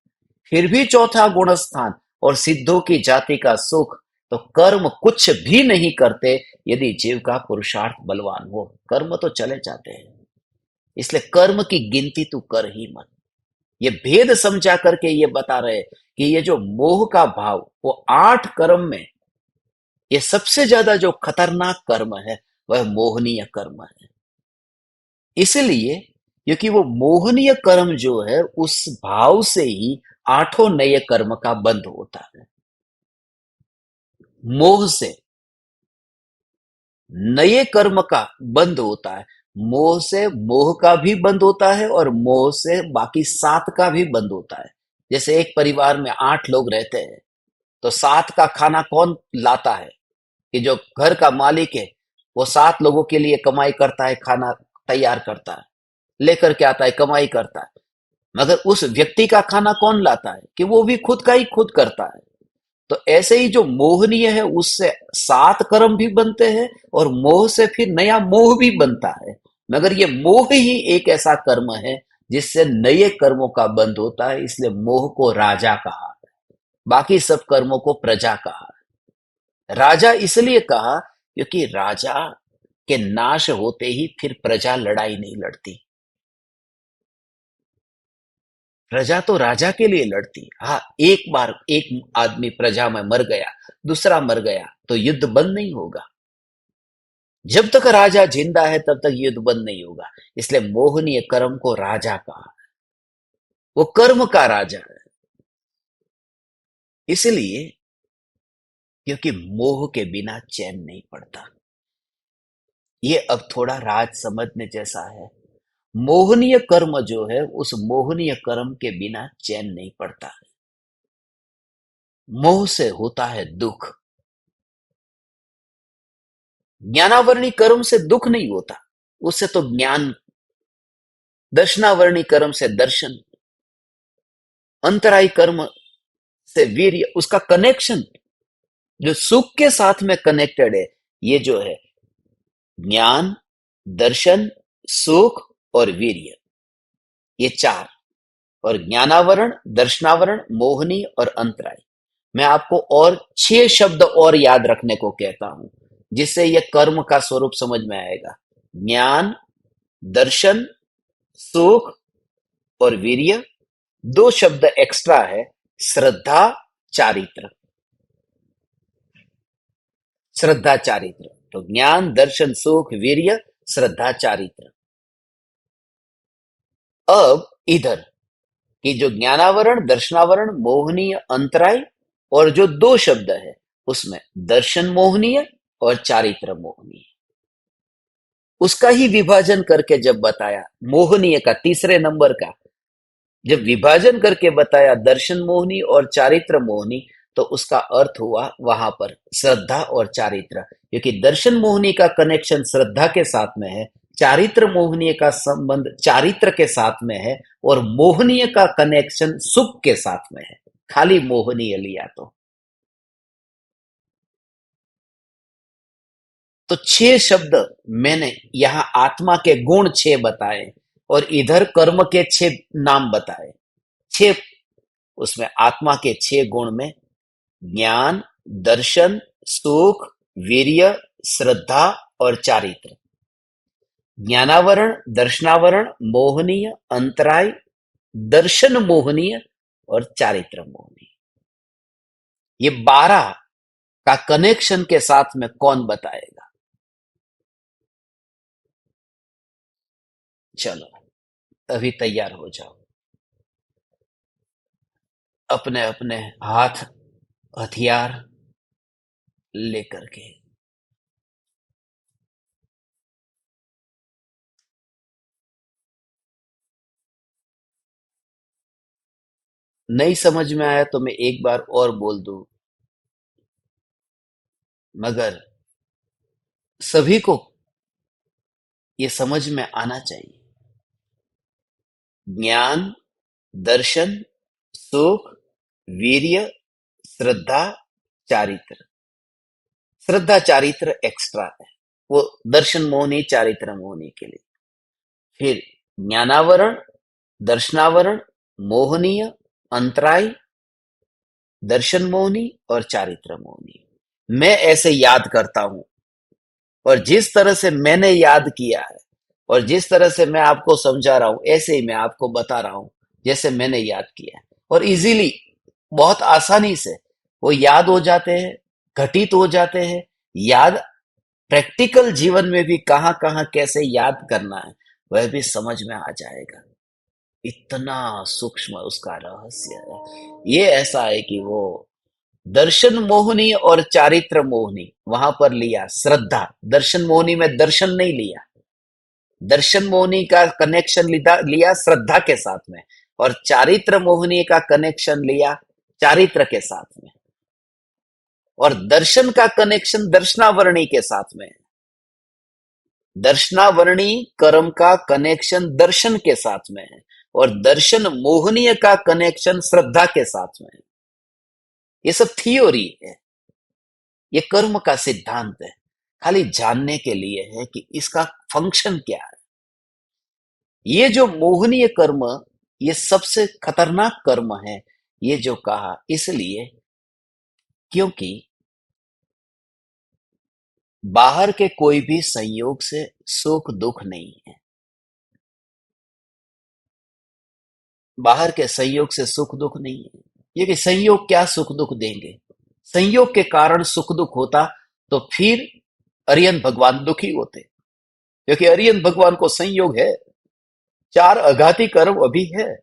फिर भी चौथा गुण स्थान और सिद्धों की जाति का सुख। तो कर्म कुछ भी नहीं करते यदि जीव का पुरुषार्थ बलवान हो। कर्म तो चले जाते हैं, इसलिए कर्म की गिनती तू कर ही मत। ये भेद समझा करके ये बता रहे कि ये जो मोह का भाव, वो 8 कर्म में ये सबसे ज्यादा जो खतरनाक कर्म है वह मोहनीय कर्म है। इसलिए क्योंकि वो मोहनीय कर्म जो है, उस भाव से ही 8 नए कर्म का बंध होता है। मोह से नए कर्म का बंध होता है। मोह से मोह का भी बंद होता है और मोह से बाकी 7 का भी बंद होता है। जैसे एक परिवार में 8 लोग रहते हैं, तो 7 का खाना कौन लाता है? कि जो घर का मालिक है, वो 7 लोगों के लिए कमाई करता है, खाना तैयार करता है, लेकर के आता है, कमाई करता है। मगर उस व्यक्ति का खाना कौन लाता है? कि वो भी खुद का ही खुद करता है। तो ऐसे ही जो मोहनीय है, उससे 7 कर्म भी बनते हैं और मोह से फिर नया मोह भी बनता है। मगर ये मोह ही एक ऐसा कर्म है जिससे नए कर्मों का बंध होता है, इसलिए मोह को राजा कहा है। बाकी सब कर्मों को प्रजा कहा है। राजा इसलिए कहा क्योंकि राजा के नाश होते ही फिर प्रजा लड़ाई नहीं लड़ती। प्रजा तो राजा के लिए लड़ती। हाँ, एक बार एक आदमी प्रजा में मर गया, दूसरा मर गया, तो युद्ध बंद नहीं होगा। जब तक राजा जिंदा है तब तक युद्ध बंद नहीं होगा। इसलिए मोहनीय कर्म को राजा कहा। वो कर्म का राजा है। इसलिए क्योंकि मोह के बिना चैन नहीं पड़ता। ये अब थोड़ा राज समझने जैसा है। मोहनीय कर्म जो है, उस मोहनीय कर्म के बिना चैन नहीं पड़ता है। मोह से होता है दुख। ज्ञानावरणी कर्म से दुख नहीं होता, उससे तो ज्ञान। दर्शनावरणी कर्म से दर्शन। अंतरायी कर्म से वीर्य। उसका कनेक्शन जो सुख के साथ में कनेक्टेड है, ये जो है ज्ञान, दर्शन, सुख और वीर्य, ये 4। और ज्ञानावरण, दर्शनावरण, मोहनी और अंतराय। मैं आपको और 6 शब्द और याद रखने को कहता हूं, जिससे यह कर्म का स्वरूप समझ में आएगा। ज्ञान, दर्शन, सुख और वीर्य। 2 शब्द एक्स्ट्रा है, श्रद्धा, चारित्र। श्रद्धा, चारित्र। तो ज्ञान, दर्शन, सुख, वीर्य, श्रद्धा, चारित्र। अब इधर कि जो ज्ञानावरण, दर्शनावरण, मोहनीय, अंतराय और जो 2 शब्द है, उसमें दर्शन मोहनीय और चारित्र मोहनीय, उसका ही विभाजन करके जब बताया, मोहनीय का तीसरे नंबर का जब विभाजन करके बताया, दर्शन मोहनी और चारित्र मोहनी, तो उसका अर्थ हुआ वहां पर श्रद्धा और चारित्र। क्योंकि दर्शन मोहनी का कनेक्शन श्रद्धा के साथ में है, चारित्र मोहनीय का संबंध चारित्र के साथ में है, और मोहनीय का कनेक्शन सुख के साथ में है। खाली मोहनीय लिया तो 6 शब्द मैंने यहां आत्मा के गुण 6 बताए और इधर कर्म के 6 नाम बताए। 6, उसमें आत्मा के 6 गुण में ज्ञान, दर्शन, सुख, वीर्य, श्रद्धा और चारित्र। ज्ञानावरण, दर्शनावरण, मोहनीय, अंतराय, दर्शन मोहनीय और चारित्र मोहनीय। ये 12 का कनेक्शन के साथ में कौन बताएगा? चलो, अभी तैयार हो जाओ। अपने अपने हाथ हथियार लेकर के। नहीं समझ में आया तो मैं एक बार और बोल दूं, मगर सभी को ये समझ में आना चाहिए। ज्ञान, दर्शन, सुख, वीर्य, श्रद्धा, चारित्र। श्रद्धा चारित्र एक्स्ट्रा है, वो दर्शन मोहनी चारित्र मोहनी के लिए। फिर ज्ञानावरण, दर्शनावरण, मोहनीय, अंतराय, दर्शन मोहनी और चारित्र मोहनी। मैं ऐसे याद करता हूं, और जिस तरह से मैंने याद किया है और जिस तरह से मैं आपको समझा रहा हूं, ऐसे ही मैं आपको बता रहा हूं जैसे मैंने याद किया है। और इजीली, बहुत आसानी से वो याद हो जाते हैं, घटित हो जाते हैं। याद प्रैक्टिकल जीवन में भी कहां कहां कैसे याद करना है, वह भी समझ में आ जाएगा। इतना सूक्ष्म उसका रहस्य है। ये ऐसा है कि वो दर्शन मोहनी और चारित्र मोहनी वहां पर लिया श्रद्धा। दर्शन मोहनी में दर्शन नहीं लिया, दर्शन मोहनी का कनेक्शन लिया श्रद्धा के साथ में, और चारित्र मोहनी का कनेक्शन लिया चारित्र के साथ में, और दर्शन का कनेक्शन दर्शनावरणी के साथ में। दर्शनावरणी कर्म का कनेक्शन दर्शन के साथ में है, और दर्शन मोहनीय का कनेक्शन श्रद्धा के साथ में है। ये सब थियोरी है, ये कर्म का सिद्धांत है, खाली जानने के लिए है कि इसका फंक्शन क्या है। ये जो मोहनीय कर्म, ये सबसे खतरनाक कर्म है, ये जो कहा इसलिए क्योंकि बाहर के कोई भी संयोग से सुख दुख नहीं है। बाहर के संयोग से सुख दुख नहीं है। ये कि संयोग क्या सुख दुख देंगे? संयोग के कारण सुख दुख होता तो फिर अरियन भगवान दुखी होते, क्योंकि अरियन भगवान को संयोग है, चार अघाती कर्म अभी है,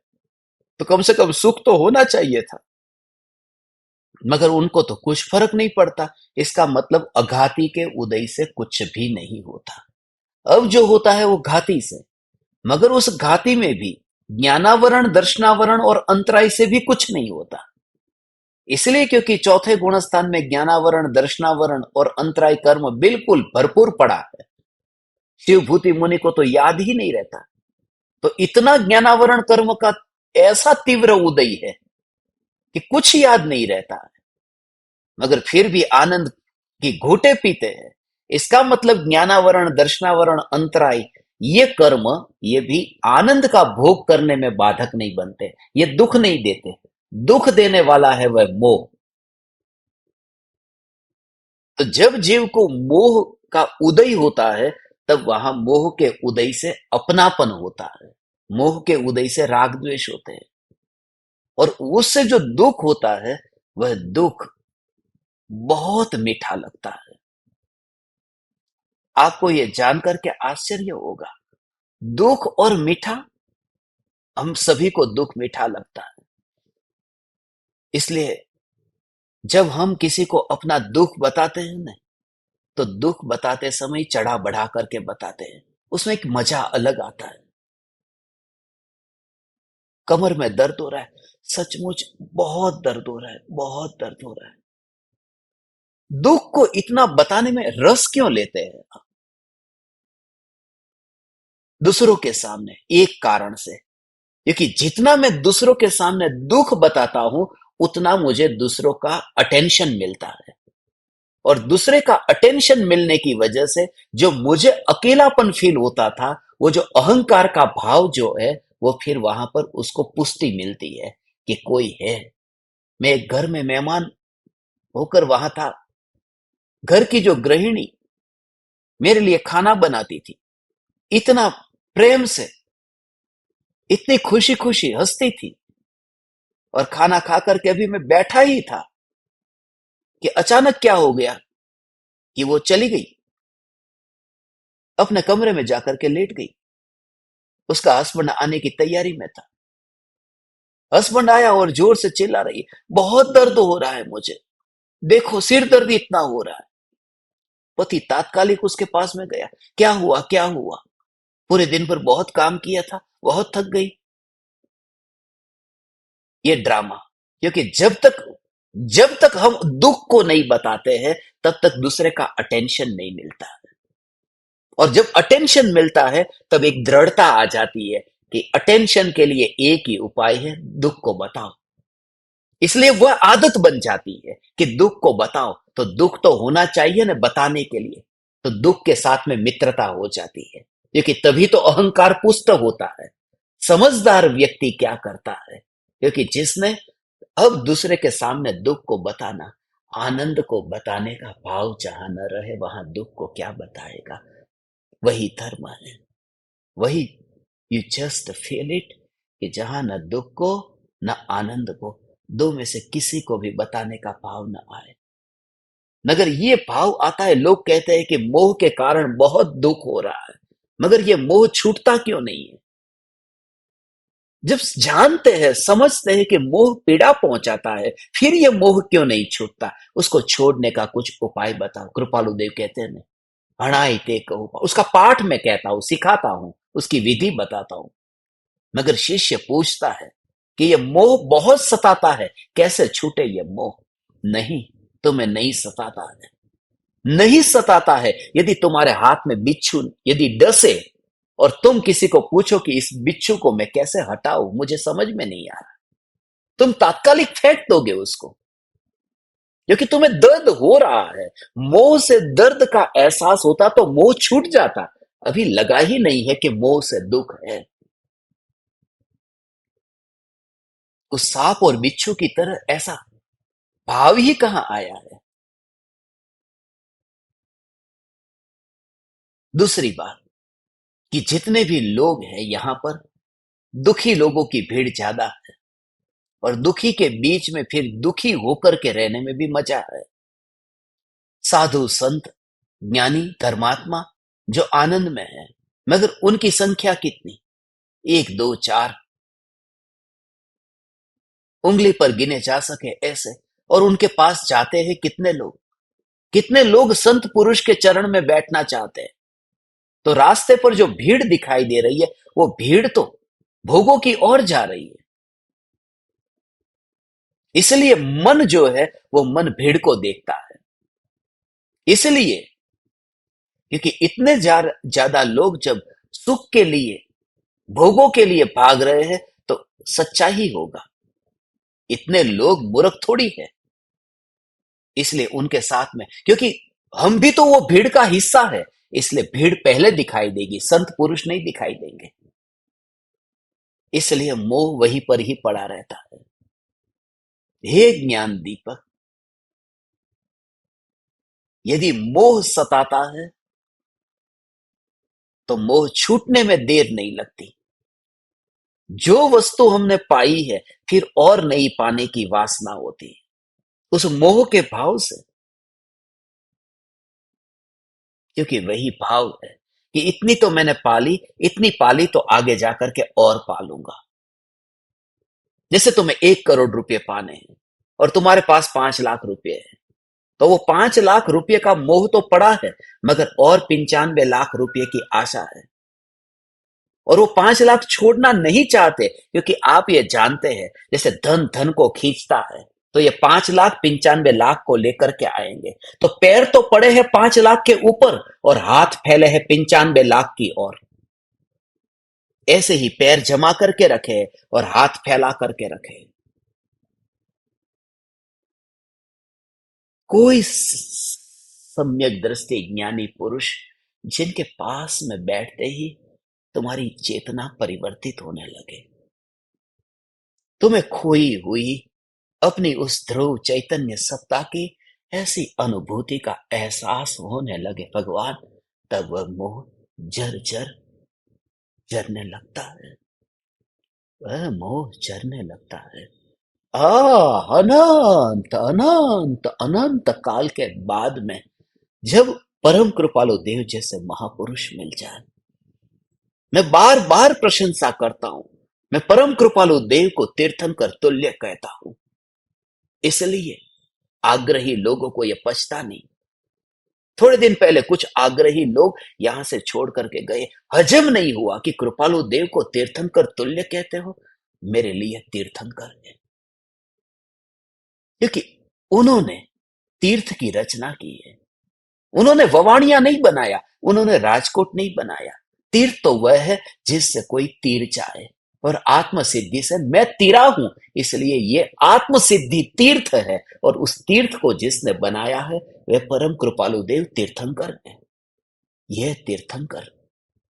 तो कम से कम सुख तो होना चाहिए था। मगर उनको तो कुछ फर्क नहीं पड़ता। इसका मतलब अघाती के उदय से कुछ भी नहीं होता। अब जो होता है वो घाती से, मगर उस घाती में भी ज्ञानावरण, दर्शनावरण और अंतराय से भी कुछ नहीं होता। इसलिए क्योंकि चौथे गुण स्थान में ज्ञानावरण, दर्शनावरण और अंतराय कर्म बिल्कुल भरपूर पड़ा है। शिव भूति मुनि को तो याद ही नहीं रहता। तो इतना ज्ञानावरण कर्म का ऐसा तीव्र उदय है कि कुछ याद नहीं रहता है, मगर फिर भी आनंद की घूंटे पीते हैं। इसका मतलब ज्ञानावरण, दर्शनावरण, अंतराय, ये कर्म, ये भी आनंद का भोग करने में बाधक नहीं बनते, ये दुख नहीं देते। दुख देने वाला है वह मोह। तो जब जीव को मोह का उदय होता है, तब वहां मोह के उदय से अपनापन होता है, मोह के उदय से राग द्वेष होते हैं, और उससे जो दुख होता है, वह दुख बहुत मीठा लगता है। आपको यह जानकर के आश्चर्य होगा, दुख और मीठा, हम सभी को दुख मीठा लगता है। इसलिए जब हम किसी को अपना दुख बताते हैं ना, तो दुख बताते समय चढ़ा बढ़ा करके बताते हैं, उसमें एक मजा अलग आता है। कमर में दर्द हो रहा है, सचमुच बहुत दर्द हो रहा है, बहुत दर्द हो रहा है। दुख को इतना बताने में रस क्यों लेते हैं? दूसरों के सामने, एक कारण से, क्योंकि जितना मैं दूसरों के सामने दुख बताता हूं, उतना मुझे दूसरों का अटेंशन मिलता है, और दूसरे का अटेंशन मिलने की वजह से जो मुझे अकेलापन फील होता था, वो जो अहंकार का भाव जो है, वो फिर वहां पर उसको पुष्टि मिलती है कि कोई है। मैं एक घर में मेहमान होकर वहां था, घर की जो गृहिणी मेरे लिए खाना बनाती थी, इतना प्रेम से, इतनी खुशी खुशी हंसती थी, और खाना खा करके अभी मैं बैठा ही था कि अचानक क्या हो गया कि वो चली गई, अपने कमरे में जाकर के लेट गई। उसका हस्बैंड आने की तैयारी में था। हस्बैंड आया और जोर से चिल्ला रही है, बहुत दर्द हो रहा है मुझे, देखो सिर दर्द इतना हो रहा है। पति तात्कालिक उसके पास में गया, क्या हुआ क्या हुआ? पूरे दिन भर बहुत काम किया था, बहुत थक गई। ये ड्रामा। क्योंकि जब तक हम दुख को नहीं बताते हैं, तब तक दूसरे का अटेंशन नहीं मिलता है। और जब अटेंशन मिलता है, तब एक दृढ़ता आ जाती है कि अटेंशन के लिए एक ही उपाय है, दुख को बताओ। इसलिए वह आदत बन जाती है कि दुख को बताओ, तो दुख तो होना चाहिए ना बताने के लिए। तो दुख के साथ में मित्रता हो जाती है, क्योंकि तभी तो अहंकार पुष्ट होता है। समझदार व्यक्ति क्या करता है? क्योंकि जिसने अब दूसरे के सामने दुख को बताना, आनंद को बताने का भाव जहां न रहे, वहां दुख को क्या बताएगा? वही धर्म है। वही, यू जस्ट फील इट, कि जहां न दुख को न आनंद को, दो में से किसी को भी बताने का भाव न आए। मगर ये भाव आता है, लोग कहते हैं कि मोह के कारण बहुत दुख हो रहा है। मगर ये मोह छूटता क्यों नहीं है? जब जानते हैं, समझते हैं कि मोह पीड़ा पहुंचाता है, फिर ये मोह क्यों नहीं छूटता? उसको छोड़ने का कुछ उपाय बताओ। कृपालु देव कहते हैं, हणाई ते कहूँ, उसका पाठ मैं कहता हूं, सिखाता हूं, उसकी विधि बताता हूं। मगर शिष्य पूछता है कि ये मोह बहुत सताता है, कैसे छूटे ये मोह? नहीं, तुम्हें नहीं सताता है। नहीं सताता है। यदि तुम्हारे हाथ में बिच्छू यदि डसे और तुम किसी को पूछो कि इस बिच्छू को मैं कैसे हटाऊं, मुझे समझ में नहीं आ रहा, तुम तात्कालिक फेंक दोगे उसको, क्योंकि तुम्हें दर्द हो रहा है। मोह से दर्द का एहसास होता तो मोह छूट जाता। अभी लगा ही नहीं है कि मोह से दुख है। उस सांप और बिच्छू की तरह ऐसा भाव ही कहां आया है? दूसरी बात, कि जितने भी लोग हैं यहां पर, दुखी लोगों की भीड़ ज्यादा है। और दुखी के बीच में फिर दुखी होकर के रहने में भी मजा है। साधु संत ज्ञानी धर्मात्मा जो आनंद में है, मगर उनकी संख्या कितनी? एक दो चार, उंगली पर गिने जा सके ऐसे। और उनके पास जाते हैं कितने लोग? कितने लोग संत पुरुष के चरण में बैठना चाहते हैं? तो रास्ते पर जो भीड़ दिखाई दे रही है, वो भीड़ तो भोगों की ओर जा रही है। इसलिए मन जो है, वो मन भीड़ को देखता है। इसलिए, क्योंकि इतने ज्यादा लोग जब सुख के लिए, भोगों के लिए भाग रहे हैं, तो सच्चा ही होगा। इतने लोग मूर्ख थोड़ी है। इसलिए उनके साथ में, क्योंकि हम भी तो वो भीड़ का हिस्सा है, इसलिए भीड़ पहले दिखाई देगी, संत पुरुष नहीं दिखाई देंगे। इसलिए मोह वहीं पर ही पड़ा रहता है। हे ज्ञान दीपक, यदि मोह सताता है, तो मोह छूटने में देर नहीं लगती। जो वस्तु हमने पाई है, फिर और नहीं पाने की वासना होती है, उस मोह के भाव से। क्योंकि वही भाव है कि इतनी तो मैंने पाली, इतनी पाली तो आगे जाकर के और पालूंगा। जैसे तुम्हें 1 करोड़ रुपए पाने हैं और तुम्हारे पास 5 लाख रुपए है, तो वो 5 लाख रुपए का मोह तो पड़ा है, मगर और 95 लाख रुपए की आशा है। और वो 5 लाख छोड़ना नहीं चाहते, क्योंकि आप ये जानते हैं, जैसे धन धन को खींचता है, तो ये 5 लाख 95 लाख को लेकर के आएंगे। तो पैर तो पड़े हैं 5 लाख के ऊपर और हाथ फैले हैं 95 लाख की ओर। ऐसे ही पैर जमा करके रखे और हाथ फैला करके रखे। कोई सम्यक दृष्टि ज्ञानी पुरुष, जिनके पास में बैठते ही तुम्हारी चेतना परिवर्तित होने लगे, तुम्हें खोई हुई अपनी उस ध्रुव चैतन्य सत्ता की ऐसी अनुभूति का एहसास होने लगे भगवान, तब वह मोह जर जर जरने लगता है। वह मोह जरने लगता है। अनंत अनंत अनंत काल के बाद में, जब परम कृपालु देव जैसे महापुरुष मिल जाए, मैं बार बार प्रशंसा करता हूं मैं परम कृपालु देव को तीर्थंकर तुल्य कहता हूं। इसलिए आग्रही लोगों को यह पछता नहीं। थोड़े दिन पहले कुछ आग्रही लोग यहां से छोड़ करके गए, हजम नहीं हुआ कि कृपालु देव को तीर्थंकर तुल्य कहते हो। मेरे लिए तीर्थंकर है, क्योंकि उन्होंने तीर्थ की रचना की है। उन्होंने ववाणिया नहीं बनाया, उन्होंने राजकोट नहीं बनाया। तीर्थ तो वह है जिससे कोई तीर जाए, और आत्म सिद्धि से मैं तीरा हूं, इसलिए ये आत्म सिद्धि तीर्थ है। और उस तीर्थ को जिसने बनाया है वह परम कृपालु देव तीर्थंकर है। यह तीर्थंकर,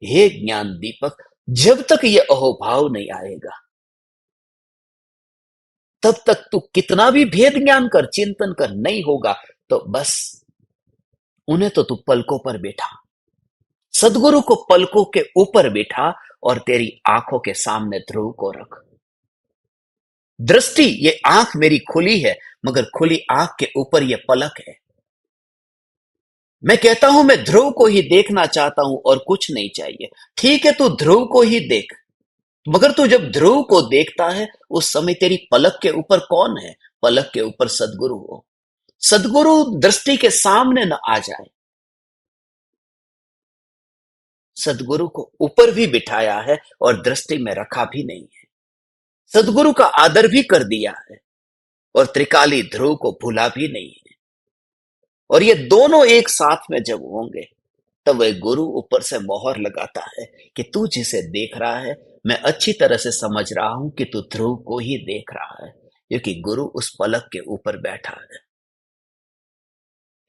हे ज्ञान दीपक, जब तक ये अहोभाव नहीं आएगा तब तक तू कितना भी भेद ज्ञान कर, चिंतन कर, नहीं होगा। तो बस उन्हें तो तू पलकों पर बैठा, सदगुरु को पलकों के ऊपर बैठा और तेरी आंखों के सामने ध्रुव को रख। दृष्टि, ये आंख मेरी खुली है, मगर खुली आंख के ऊपर ये पलक है। मैं कहता हूं मैं ध्रुव को ही देखना चाहता हूं और कुछ नहीं चाहिए। ठीक है, तू ध्रुव को ही देख, मगर तू जब ध्रुव को देखता है उस समय तेरी पलक के ऊपर कौन है? पलक के ऊपर सदगुरु हो। सदगुरु दृष्टि के सामने न आ जाए। सदगुरु को ऊपर भी बिठाया है और दृष्टि में रखा भी नहीं है। सदगुरु का आदर भी कर दिया है और त्रिकाली ध्रुव को भूला भी नहीं है। और ये दोनों एक साथ में जब होंगे तब वह गुरु ऊपर से मोहर लगाता है कि तू जिसे देख रहा है, मैं अच्छी तरह से समझ रहा हूं कि तू ध्रुव को ही देख रहा है, क्योंकि गुरु उस पलक के ऊपर बैठा है।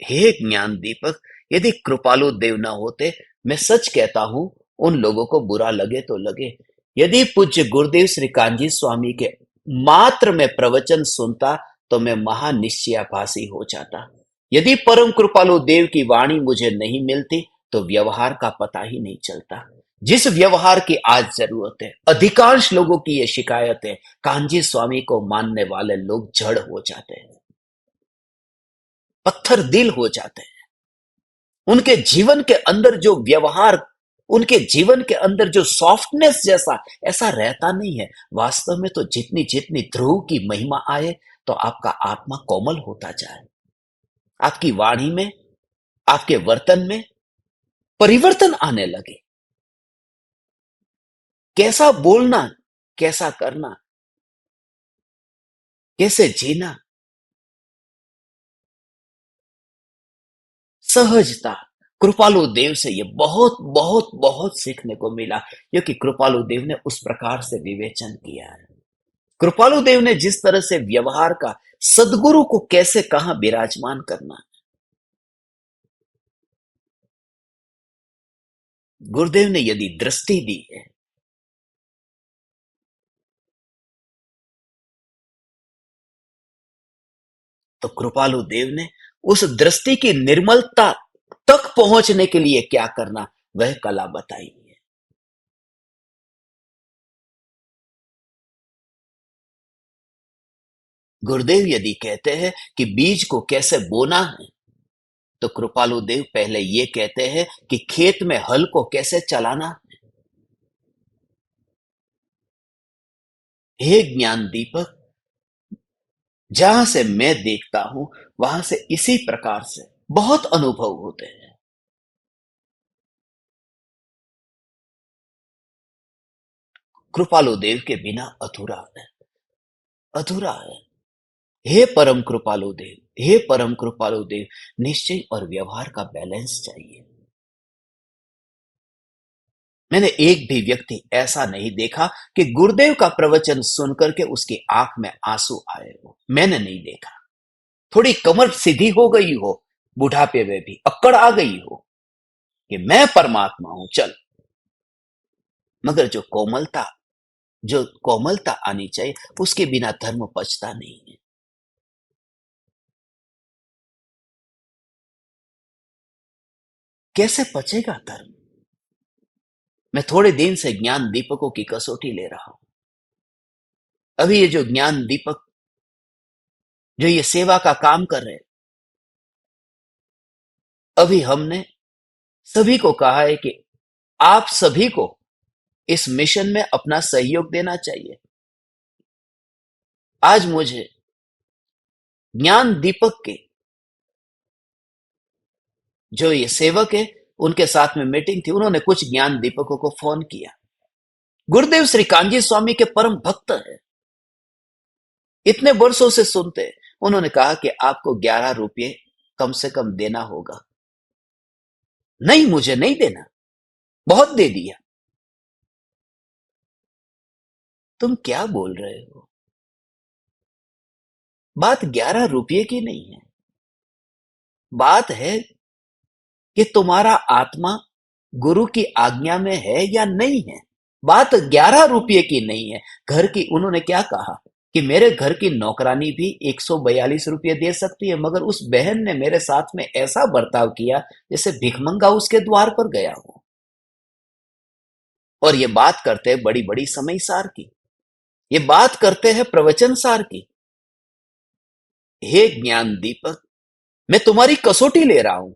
हे ज्ञान दीपक, यदि कृपालु देव न होते, मैं सच कहता हूं, उन लोगों को बुरा लगे तो लगे, यदि पूज्य गुरुदेव श्री कांजी स्वामी के मात्र में प्रवचन सुनता तो मैं महानिश्चयाभासी हो जाता। यदि परम कृपालु देव की वाणी मुझे नहीं मिलती तो व्यवहार का पता ही नहीं चलता। जिस व्यवहार की आज जरूरत है, अधिकांश लोगों की ये शिकायत है, कांजी स्वामी को मानने वाले लोग जड़ हो जाते हैं, पत्थर दिल हो जाते हैं। उनके जीवन के अंदर जो व्यवहार, उनके जीवन के अंदर जो सॉफ्टनेस जैसा ऐसा रहता नहीं है। वास्तव में तो जितनी जितनी ध्रुव की महिमा आए तो आपका आत्मा कोमल होता जाए, आपकी वाणी में, आपके वर्तन में परिवर्तन आने लगे। कैसा बोलना, कैसा करना, कैसे जीना, सहजता। कृपालु देव से ये बहुत बहुत बहुत सीखने को मिला, क्योंकि कृपालु देव ने उस प्रकार से विवेचन किया है। कृपालु देव ने जिस तरह से व्यवहार का, सदगुरु को कैसे कहां विराजमान करना, गुरुदेव ने यदि दृष्टि दी है तो कृपालु देव ने उस दृष्टि की निर्मलता तक पहुंचने के लिए क्या करना, वह कला बताई है। गुरुदेव यदि कहते हैं कि बीज को कैसे बोना है, तो कृपालु देव पहले ये कहते हैं कि खेत में हल को कैसे चलाना है। हे ज्ञान दीपक, जहां से मैं देखता हूं वहां से इसी प्रकार से बहुत अनुभव होते हैं। कृपालु देव के बिना अधूरा है, अधूरा है। हे परम कृपालु देव, हे परम कृपालु देव, निश्चय और व्यवहार का बैलेंस चाहिए। मैंने एक भी व्यक्ति ऐसा नहीं देखा कि गुरुदेव का प्रवचन सुनकर के उसकी आंख में आंसू आए हो, मैंने नहीं देखा। थोड़ी कमर सीधी हो गई हो, बुढ़ापे में भी अक्कड़ आ गई हो कि मैं परमात्मा हूं, चल। मगर जो कोमलता आनी चाहिए, उसके बिना धर्म पचता नहीं है। कैसे पचेगा धर्म? मैं थोड़े दिन से ज्ञान दीपकों की कसौटी ले रहा हूं। अभी ये जो ज्ञान दीपक जो ये सेवा का काम कर रहे हैं, अभी हमने सभी को कहा है कि आप सभी को इस मिशन में अपना सहयोग देना चाहिए। आज मुझे ज्ञान दीपक के जो ये सेवक है, उनके साथ में मीटिंग थी, उन्होंने कुछ ज्ञान दीपकों को फोन किया। गुरुदेव श्री कांजी स्वामी के परम भक्त है, इतने वर्षों से सुनते हैं। उन्होंने कहा कि आपको 11 रुपये कम से कम देना होगा। नहीं, मुझे नहीं देना, बहुत दे दिया। तुम क्या बोल रहे हो? बात 11 रुपये की नहीं है, बात है कि तुम्हारा आत्मा गुरु की आज्ञा में है या नहीं है। बात 11 रुपये की नहीं है, घर की। उन्होंने क्या कहा कि मेरे घर की नौकरानी भी 142 रुपये दे सकती है, मगर उस बहन ने मेरे साथ में ऐसा बर्ताव किया जैसे भिखमंगा उसके द्वार पर गया हो। और ये बात करते हैं बड़ी बड़ी समय सार की, ये बात करते हैं प्रवचन सार की। हे ज्ञान दीपक, मैं तुम्हारी कसौटी ले रहा हूं।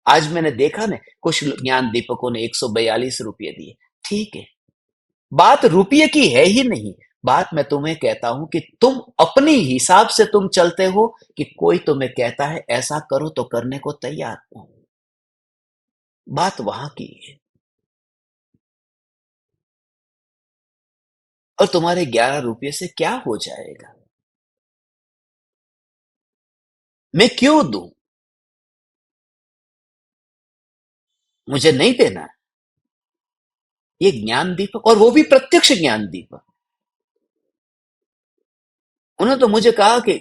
आज मैंने देखा ना, कुछ ज्ञान दीपकों ने 142 रुपये दिए। ठीक है, बात रुपये की है ही नहीं। बात मैं तुम्हें कहता हूं कि तुम अपनी हिसाब से तुम चलते हो, कि कोई तुम्हें कहता है ऐसा करो तो करने को तैयार हो। बात वहां की है। और तुम्हारे 11 रुपये से क्या हो जाएगा? मैं क्यों दूं? मुझे नहीं देना। ये ज्ञान दीपक, और वो भी प्रत्यक्ष ज्ञान दीपक। उन्होंने तो मुझे कहा कि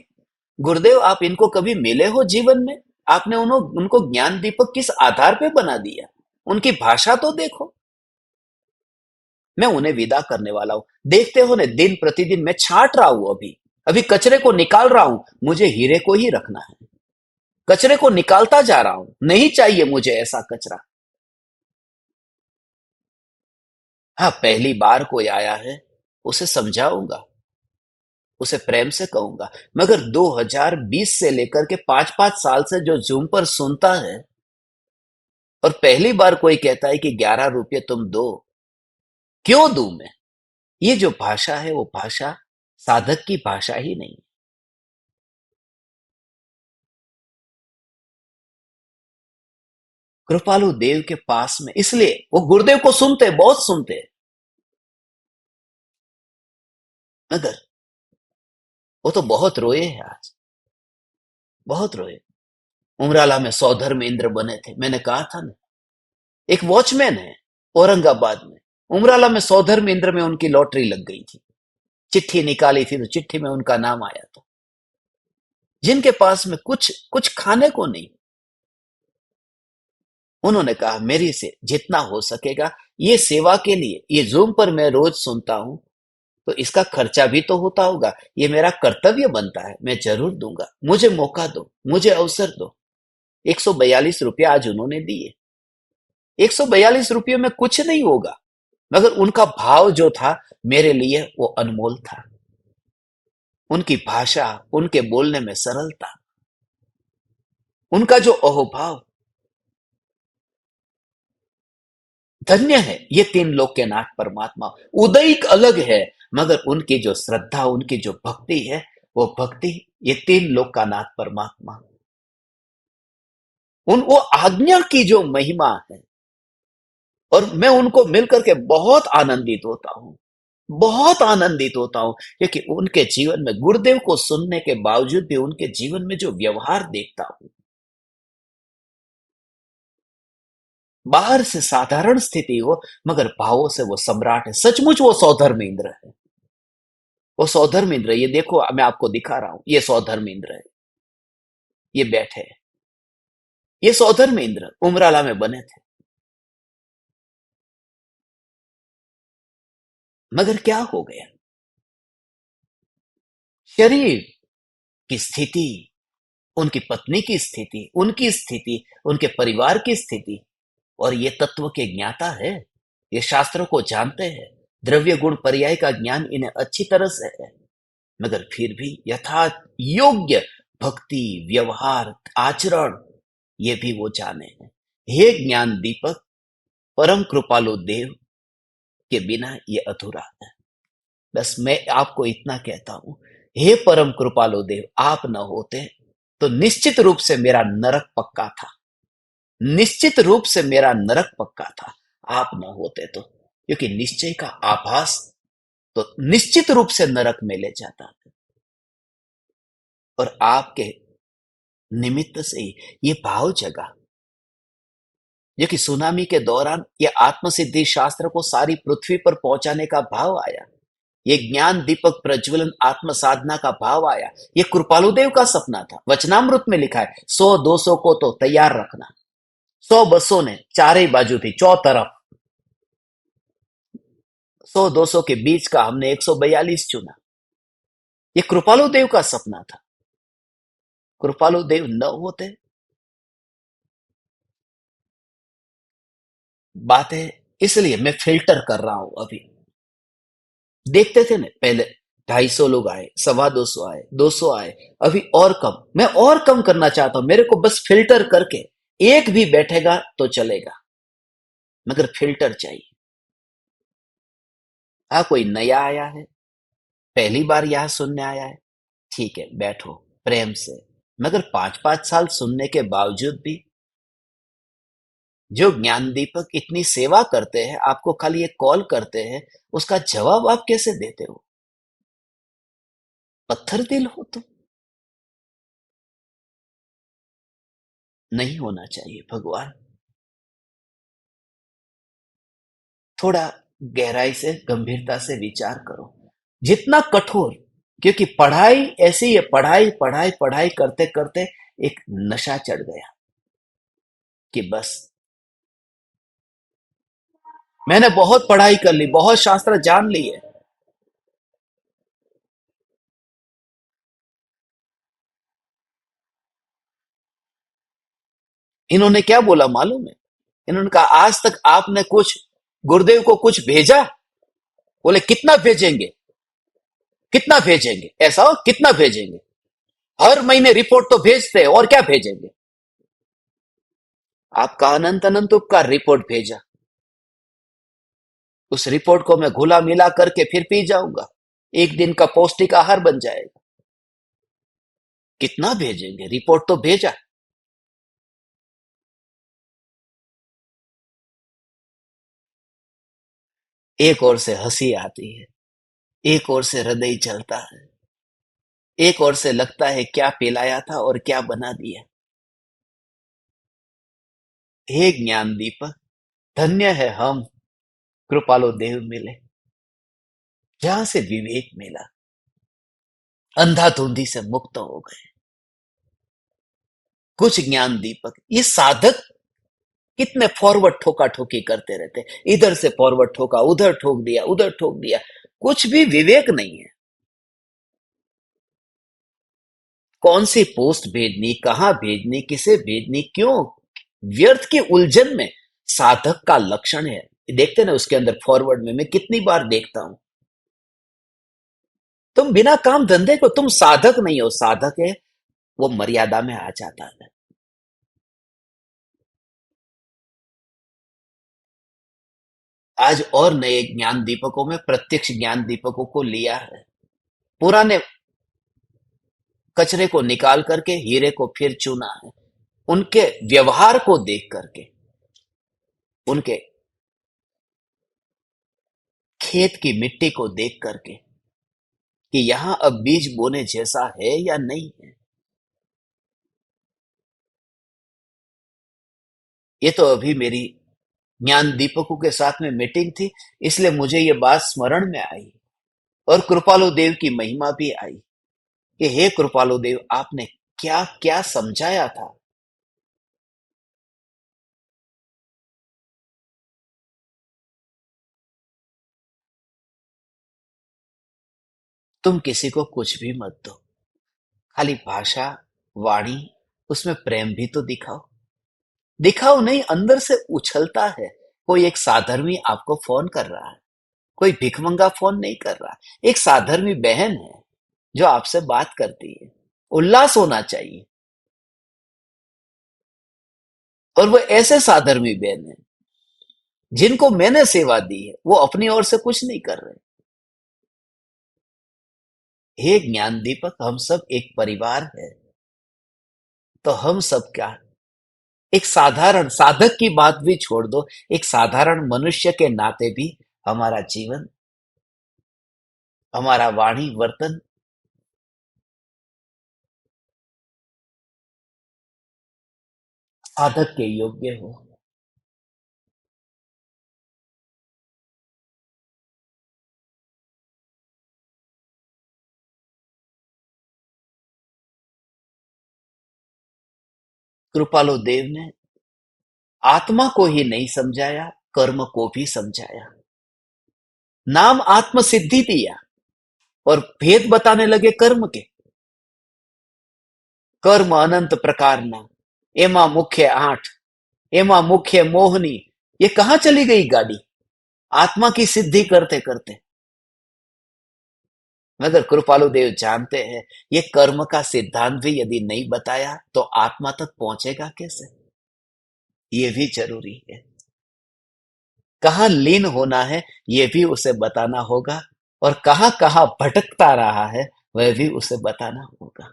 गुरुदेव, आप इनको कभी मिले हो जीवन में? आपने उनको ज्ञान दीपक किस आधार पे बना दिया? उनकी भाषा तो देखो। मैं उन्हें विदा करने वाला हूं। देखते हो ने, दिन प्रतिदिन मैं छांट रहा हूं। अभी अभी कचरे को निकाल रहा हूं। मुझे हीरे को ही रखना है। कचरे को निकालता जा रहा हूं, नहीं चाहिए मुझे ऐसा कचरा। हाँ, पहली बार कोई आया है, उसे समझाऊंगा, उसे प्रेम से कहूंगा। मगर 2020 से लेकर के 5-5 साल से जो जूम पर सुनता है, और पहली बार कोई कहता है कि 11 रुपये तुम दो, क्यों दूं मैं? ये जो भाषा है, वो भाषा साधक की भाषा ही नहीं। कृपालु देव के पास में, इसलिए वो गुरुदेव को सुनते, बहुत सुनते, मगर वो तो बहुत रोए हैं आज, बहुत रोए। उमराला में सौधर्म इंद्र बने थे। मैंने कहा था ना, एक वॉचमैन है औरंगाबाद में, उमराला में सौधर्म इंद्र में उनकी लॉटरी लग गई थी। चिट्ठी निकाली थी तो चिट्ठी में उनका नाम आया था। जिनके पास में कुछ कुछ खाने को नहीं, उन्होंने कहा मेरी से जितना हो सकेगा, ये सेवा के लिए, ये जूम पर मैं रोज सुनता हूं, तो इसका खर्चा भी तो होता होगा, ये मेरा कर्तव्य बनता है, मैं जरूर दूंगा। मुझे मौका दो, मुझे अवसर दो। 142 रुपये आज उन्होंने दिए। 142 रुपये में कुछ नहीं होगा, मगर उनका भाव जो था मेरे लिए वो अनमोल था। उनकी भाषा, उनके बोलने में सरलता, उनका जो अहोभाव, धन्य है ये 3 लोक के नाथ परमात्मा। उदयिक अलग है, मगर उनकी जो श्रद्धा, उनकी जो भक्ति है, वो भक्ति ये 3 लोक का नाथ परमात्मा। उन वो आज्ञा की जो महिमा है, और मैं उनको मिलकर के बहुत आनंदित होता हूं, बहुत आनंदित होता हूं, क्योंकि उनके जीवन में, गुरुदेव को सुनने के बावजूद भी उनके जीवन में जो व्यवहार देखता हूं, बाहर से साधारण स्थिति हो, मगर भावों से वो सम्राट है। सचमुच वो सौधर्म इंद्र है। वो सौधर्म इंद्र, ये देखो, मैं आपको दिखा रहा हूं, ये सौधर्म इंद्र है, ये बैठे हैं। ये सौधर्म इंद्र उमराला में बने थे, मगर क्या हो गया? शरीर की स्थिति, उनकी पत्नी की स्थिति, उनकी स्थिति, उनके परिवार की स्थिति, और ये तत्व के ज्ञाता है, ये शास्त्रों को जानते हैं, द्रव्य गुण पर्याय का ज्ञान इन्हें अच्छी तरह से है, मगर फिर भी यथार्थ योग्य भक्ति, व्यवहार, आचरण, ये भी वो जाने हैं। हे ज्ञान दीपक, परम कृपालु देव, के बिना ये अधूरा है। बस मैं आपको इतना कहता हूं, हे परम कृपालु देव, आप न होते तो निश्चित रूप से मेरा नरक पक्का था। निश्चित रूप से मेरा नरक पक्का था, आप न होते तो। क्योंकि निश्चय का आभास तो निश्चित रूप से नरक में ले जाता है। और आपके निमित्त से ही ये भाव जगा, जो कि सुनामी के दौरान ये आत्मसिद्धि शास्त्र को सारी पृथ्वी पर पहुंचाने का भाव आया। ये ज्ञान दीपक प्रज्वलन आत्म साधना का भाव आया। ये कृपालुदेव का सपना था। वचनामृत में लिखा है, 100-200 को तो तैयार रखना। 100 बसों ने चारे बाजू थी, चौतरफ। 100-200 के बीच का हमने 142 चुना। ये कृपालुदेव का सपना था। कृपालुदेव न होते, बातें इसलिए मैं फिल्टर कर रहा हूं अभी। देखते थे ना पहले, 250 लोग आए, 225 आए, 200 आए, अभी और कम। मैं और कम करना चाहता हूं। मेरे को बस फिल्टर करके एक भी बैठेगा तो चलेगा, मगर फिल्टर चाहिए। हाँ, कोई नया आया है, पहली बार यहां सुनने आया है, ठीक है, बैठो प्रेम से। मगर 5-5 साल सुनने के बावजूद भी जो ज्ञान दीपक इतनी सेवा करते हैं, आपको खाली एक कॉल करते हैं, उसका जवाब आप कैसे देते हो? पत्थर दिल हो तो नहीं होना चाहिए। भगवान, थोड़ा गहराई से, गंभीरता से विचार करो। जितना कठोर, क्योंकि पढ़ाई ऐसी है, पढ़ाई पढ़ाई पढ़ाई करते करते एक नशा चढ़ गया कि बस मैंने बहुत पढ़ाई कर ली, बहुत शास्त्र जान ली है। इन्होंने क्या बोला मालूम है? इन्होंने कहा, आज तक आपने कुछ गुरुदेव को कुछ भेजा? बोले, कितना भेजेंगे? कितना भेजेंगे? ऐसा हो, कितना भेजेंगे? हर महीने रिपोर्ट तो भेजते हैं, और क्या भेजेंगे? आपका अनंत अनंत उपकार, रिपोर्ट भेजा। उस रिपोर्ट को मैं घुला मिला करके फिर पी जाऊंगा, एक दिन का पौष्टिक आहार बन जाएगा। कितना भेजेंगे? रिपोर्ट तो भेजा। एक ओर से हंसी आती है, एक ओर से हृदय जलता है, एक ओर से लगता है क्या पिलाया था और क्या बना दिया। हे ज्ञान दीपक, धन्य है हम, कृपालो देव मिले, जहां से विवेक मिला, अंधाधुंधी से मुक्त हो गए। कुछ ज्ञान दीपक, ये साधक कितने फॉरवर्ड ठोका ठोकी करते रहते, इधर से फॉरवर्ड ठोका, उधर ठोक दिया, उधर ठोक दिया, कुछ भी विवेक नहीं है। कौन सी पोस्ट भेजनी, कहां भेजनी, किसे भेजनी, क्यों? व्यर्थ की उलझन में साधक का लक्षण है। देखते ना उसके अंदर फॉरवर्ड में मैं कितनी बार देखता हूं, तुम बिना काम धंधे को, तुम साधक नहीं हो। साधक है वो मर्यादा में आ जाता है। आज और नए ज्ञान दीपकों में प्रत्यक्ष ज्ञान दीपकों को लिया है। पुराने कचरे को निकाल करके हीरे को फिर चुना है। उनके व्यवहार को देख करके, उनके खेत की मिट्टी को देख करके, कि यहां अब बीज बोने जैसा है या नहीं है। ये तो अभी मेरी ज्ञान दीपकों के साथ में मीटिंग थी, इसलिए मुझे ये बात स्मरण में आई, और कृपालु देव की महिमा भी आई कि हे कृपालु देव, आपने क्या क्या समझाया था। तुम किसी को कुछ भी मत दो, खाली भाषा, वाणी, उसमें प्रेम भी तो दिखाओ। दिखाओ नहीं, अंदर से उछलता है। कोई एक साधर्मी आपको फोन कर रहा है, कोई भिखमंगा फोन नहीं कर रहा, एक साधर्मी बहन है जो आपसे बात करती है। उल्लास होना चाहिए। और वो ऐसे साधर्मी बहन है जिनको मैंने सेवा दी है वो अपनी ओर से कुछ नहीं कर रहे। हे ज्ञान दीपक, हम सब एक परिवार है। तो हम सब क्या, एक साधारण साधक की बात भी छोड़ दो, एक साधारण मनुष्य के नाते भी हमारा जीवन, हमारा वाणी वर्तन साधक के योग्य हो। कृपालु देव ने आत्मा को ही नहीं समझाया, कर्म को भी समझाया। नाम आत्म सिद्धि दिया और भेद बताने लगे कर्म के। कर्म अनंत प्रकारना, एमा मुख्य 8, एमा मुख्य मोहनी। ये कहां चली गई गाड़ी आत्मा की सिद्धि करते करते। मगर कृपालु देव जानते हैं, ये कर्म का सिद्धांत भी यदि नहीं बताया तो आत्मा तक पहुंचेगा कैसे, ये भी जरूरी है। कहाँ लीन होना है ये भी उसे बताना होगा, और कहाँ कहाँ भटकता रहा है वह भी उसे बताना होगा।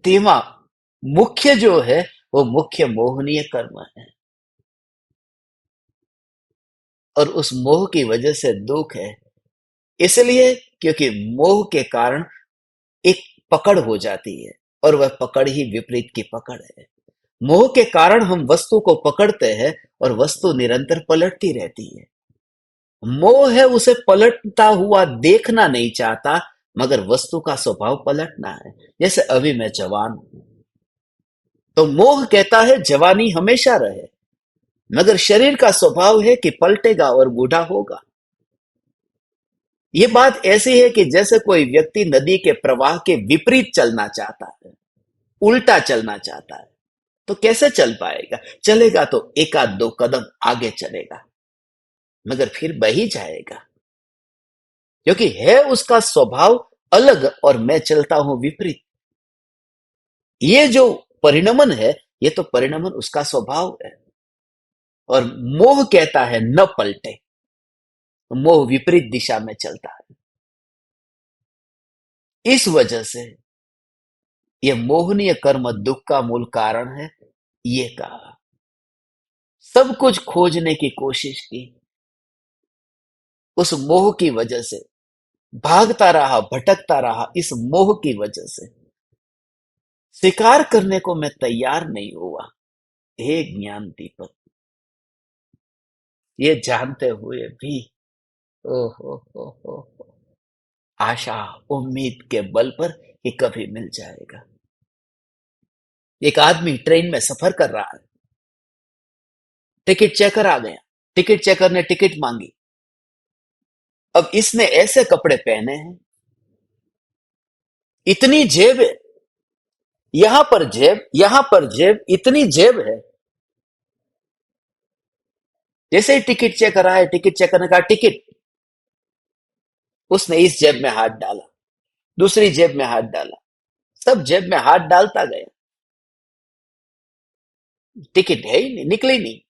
तेवा मुख्य जो है वो मुख्य मोहनीय कर्म है, और उस मोह की वजह से दुख है। इसलिए क्योंकि मोह के कारण एक पकड़ हो जाती है, और वह पकड़ ही विपरीत की पकड़ है। मोह के कारण हम वस्तु को पकड़ते हैं और वस्तु निरंतर पलटती रहती है। मोह है उसे पलटता हुआ देखना नहीं चाहता, मगर वस्तु का स्वभाव पलटना है। जैसे अभी मैं जवान हूं, तो मोह कहता है जवानी हमेशा रहे, मगर शरीर का स्वभाव है कि पलटेगा और बूढ़ा होगा। ये बात ऐसी है कि जैसे कोई व्यक्ति नदी के प्रवाह के विपरीत चलना चाहता है, उल्टा चलना चाहता है, तो कैसे चल पाएगा? चलेगा तो एक आध दो कदम आगे चलेगा, मगर फिर बही जाएगा, क्योंकि है उसका स्वभाव अलग और मैं चलता हूं विपरीत। ये जो परिणमन है, ये तो परिणमन उसका स्वभाव है। और मोह कहता है न पलटे, मोह विपरीत दिशा में चलता है। इस वजह से यह मोहनीय कर्म दुख का मूल कारण है। ये कहा, सब कुछ खोजने की कोशिश की, उस मोह की वजह से भागता रहा, भटकता रहा, इस मोह की वजह से स्वीकार करने को मैं तैयार नहीं हुआ। हे ज्ञान दीपक, ये जानते हुए भी ओ हो, आशा उम्मीद के बल पर कि कभी मिल जाएगा। एक आदमी ट्रेन में सफर कर रहा है, टिकट चेकर आ गया। टिकट चेकर ने टिकट मांगी। अब इसने ऐसे कपड़े पहने हैं, इतनी जेब है, यहां पर जेब, यहां पर जेब, इतनी जेब है। जैसे ही टिकट चेकर आए, टिकट चेकर ने कहा टिकट, उसने इस जेब में हाथ डाला, दूसरी जेब में हाथ डाला, सब जेब में हाथ डालता गया, टिकट है ही नहीं, निकली नहीं।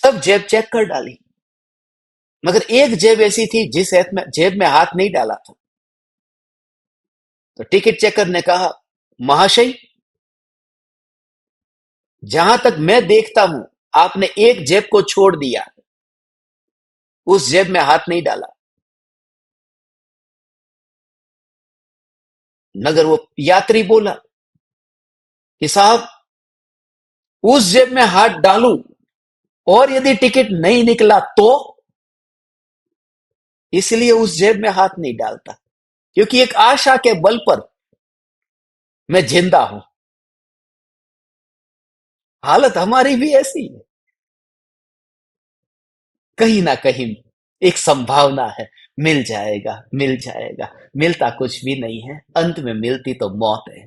सब जेब चेक कर डाली, मगर एक जेब ऐसी थी जिस जेब में हाथ नहीं डाला था। तो टिकट चेकर ने कहा, महाशय, जहां तक मैं देखता हूं आपने एक जेब को छोड़ दिया, उस जेब में हाथ नहीं डाला। मगर वो यात्री बोला कि साहब, उस जेब में हाथ डालूं और यदि टिकट नहीं निकला तो? इसलिए उस जेब में हाथ नहीं डालता, क्योंकि एक आशा के बल पर मैं जिंदा हूं। हालत हमारी भी ऐसी है, कहीं ना कहीं एक संभावना है, मिल जाएगा, मिल जाएगा। मिलता कुछ भी नहीं है, अंत में मिलती तो मौत है।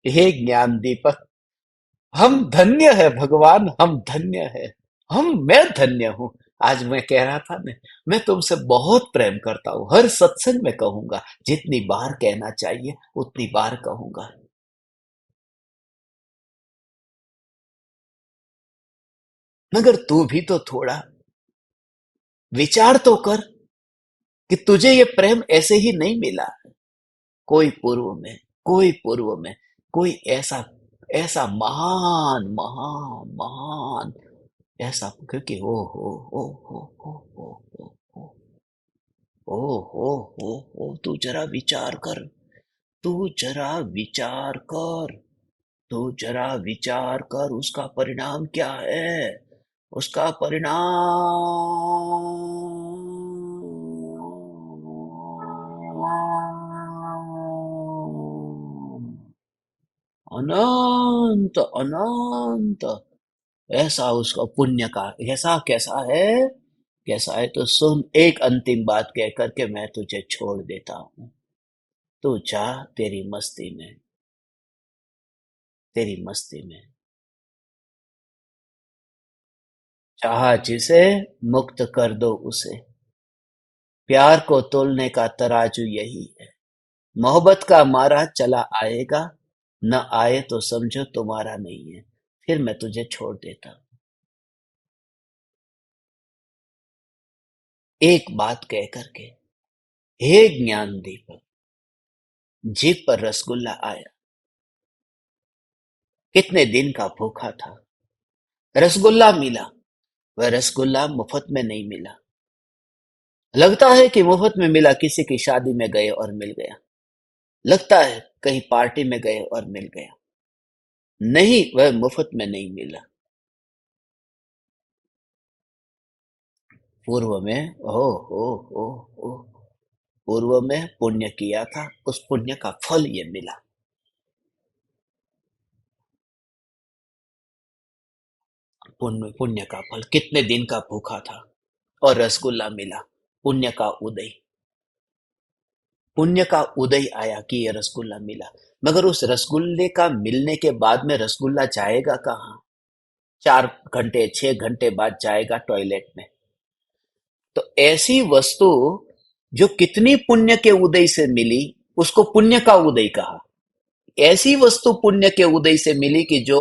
हे ज्ञान दीपक, हम धन्य है भगवान, हम धन्य है। मैं धन्य हूं आज मैं कह रहा था ना, मैं तुमसे बहुत प्रेम करता हूं, हर सत्संग में कहूंगा, जितनी बार कहना चाहिए उतनी बार कहूंगा। मगर तू भी तो थोड़ा विचार तो कर कि तुझे ये प्रेम ऐसे ही नहीं मिला। कोई पूर्व में, कोई पूर्व में, कोई ऐसा, ऐसा महान महान महान, ऐसा, क्योंकि ओ तू जरा विचार कर, तू जरा विचार कर, तू जरा विचार कर, उसका परिणाम क्या है, उसका परिणाम अनंत अनंत। ऐसा उसका पुण्य का ऐसा कैसा है, कैसा है, तो सुन, एक अंतिम बात कह करके मैं तुझे छोड़ देता हूं। तू जा तेरी मस्ती में, तेरी मस्ती में, चाहा जिसे मुक्त कर दो उसे। प्यार को तोलने का तराजू यही है, मोहब्बत का मारा चला आएगा, न आए तो समझो तुम्हारा नहीं है। फिर मैं तुझे छोड़ देता हूं। एक बात कह करके, हे ज्ञान दीपक, जीभ पर रसगुल्ला आया, कितने दिन का भूखा था, रसगुल्ला मिला। वह रसगुल्ला मुफ्त में नहीं मिला। लगता है कि मुफ्त में मिला, किसी की शादी में गए और मिल गया। लगता है कहीं पार्टी में गए और मिल गया। नहीं, वह मुफ्त में नहीं मिला। पूर्व में ओ पूर्व में पुण्य किया था, उस पुण्य का फल ये मिला। पुण्य पुण्य का फल, कितने दिन का भूखा था और रसगुल्ला मिला। पुण्य का उदय, पुण्य का उदय आया कि ये रसगुल्ला मिला। मगर उस रसगुल्ले का मिलने के बाद में रसगुल्ला जाएगा कहाँ? 4 घंटे 6 घंटे बाद जाएगा टॉयलेट में। तो ऐसी वस्तु जो कितनी पुण्य के उदय से मिली, उसको पुण्य का उदय कहा। ऐसी वस्तु पुण्य के उदय से मिली कि जो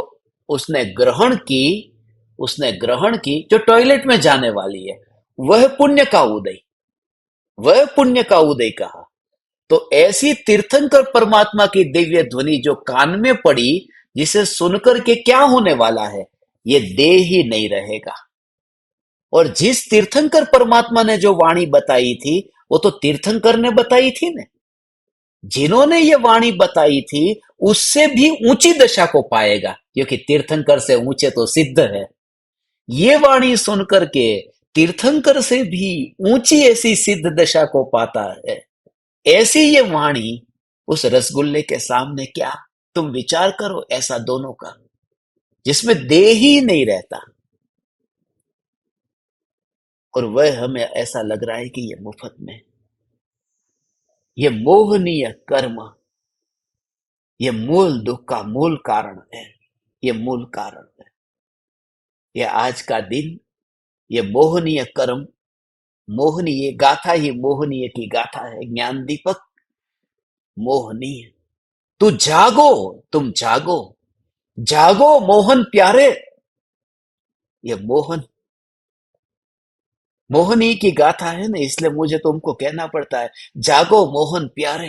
उसने ग्रहण की, उसने ग्रहण की, जो टॉयलेट में जाने वाली है, वह पुण्य का उदय, वह पुण्य का उदय कहा। तो ऐसी तीर्थंकर परमात्मा की दिव्य ध्वनि जो कान में पड़ी, जिसे सुनकर के क्या होने वाला है, ये देह ही नहीं रहेगा। और जिस तीर्थंकर परमात्मा ने जो वाणी बताई थी, वो तो तीर्थंकर ने बताई थी ना। जिन्होंने ये वाणी बताई थी, उससे भी ऊंची दशा को पाएगा, क्योंकि तीर्थंकर से ऊंचे तो सिद्ध है। ये वाणी सुनकर के तीर्थंकर से भी ऊंची ऐसी सिद्ध दशा को पाता है। ऐसी ये वाणी उस रसगुल्ले के सामने क्या? तुम विचार करो ऐसा दोनों का, जिसमें देह ही नहीं रहता, और वह हमें ऐसा लग रहा है कि ये मुफ्त में। ये मोहनीय कर्म, ये मूल दुख का मूल कारण है। ये मूल कारण है। ये आज का दिन, ये मोहनीय कर्म, मोहनीय गाथा ही मोहनीय की गाथा है। ज्ञान दीपक मोहनीय, तू जागो, तुम जागो, जागो मोहन प्यारे। ये मोहन, मोहनी की गाथा है ना, इसलिए मुझे तुमको कहना पड़ता है, जागो मोहन प्यारे।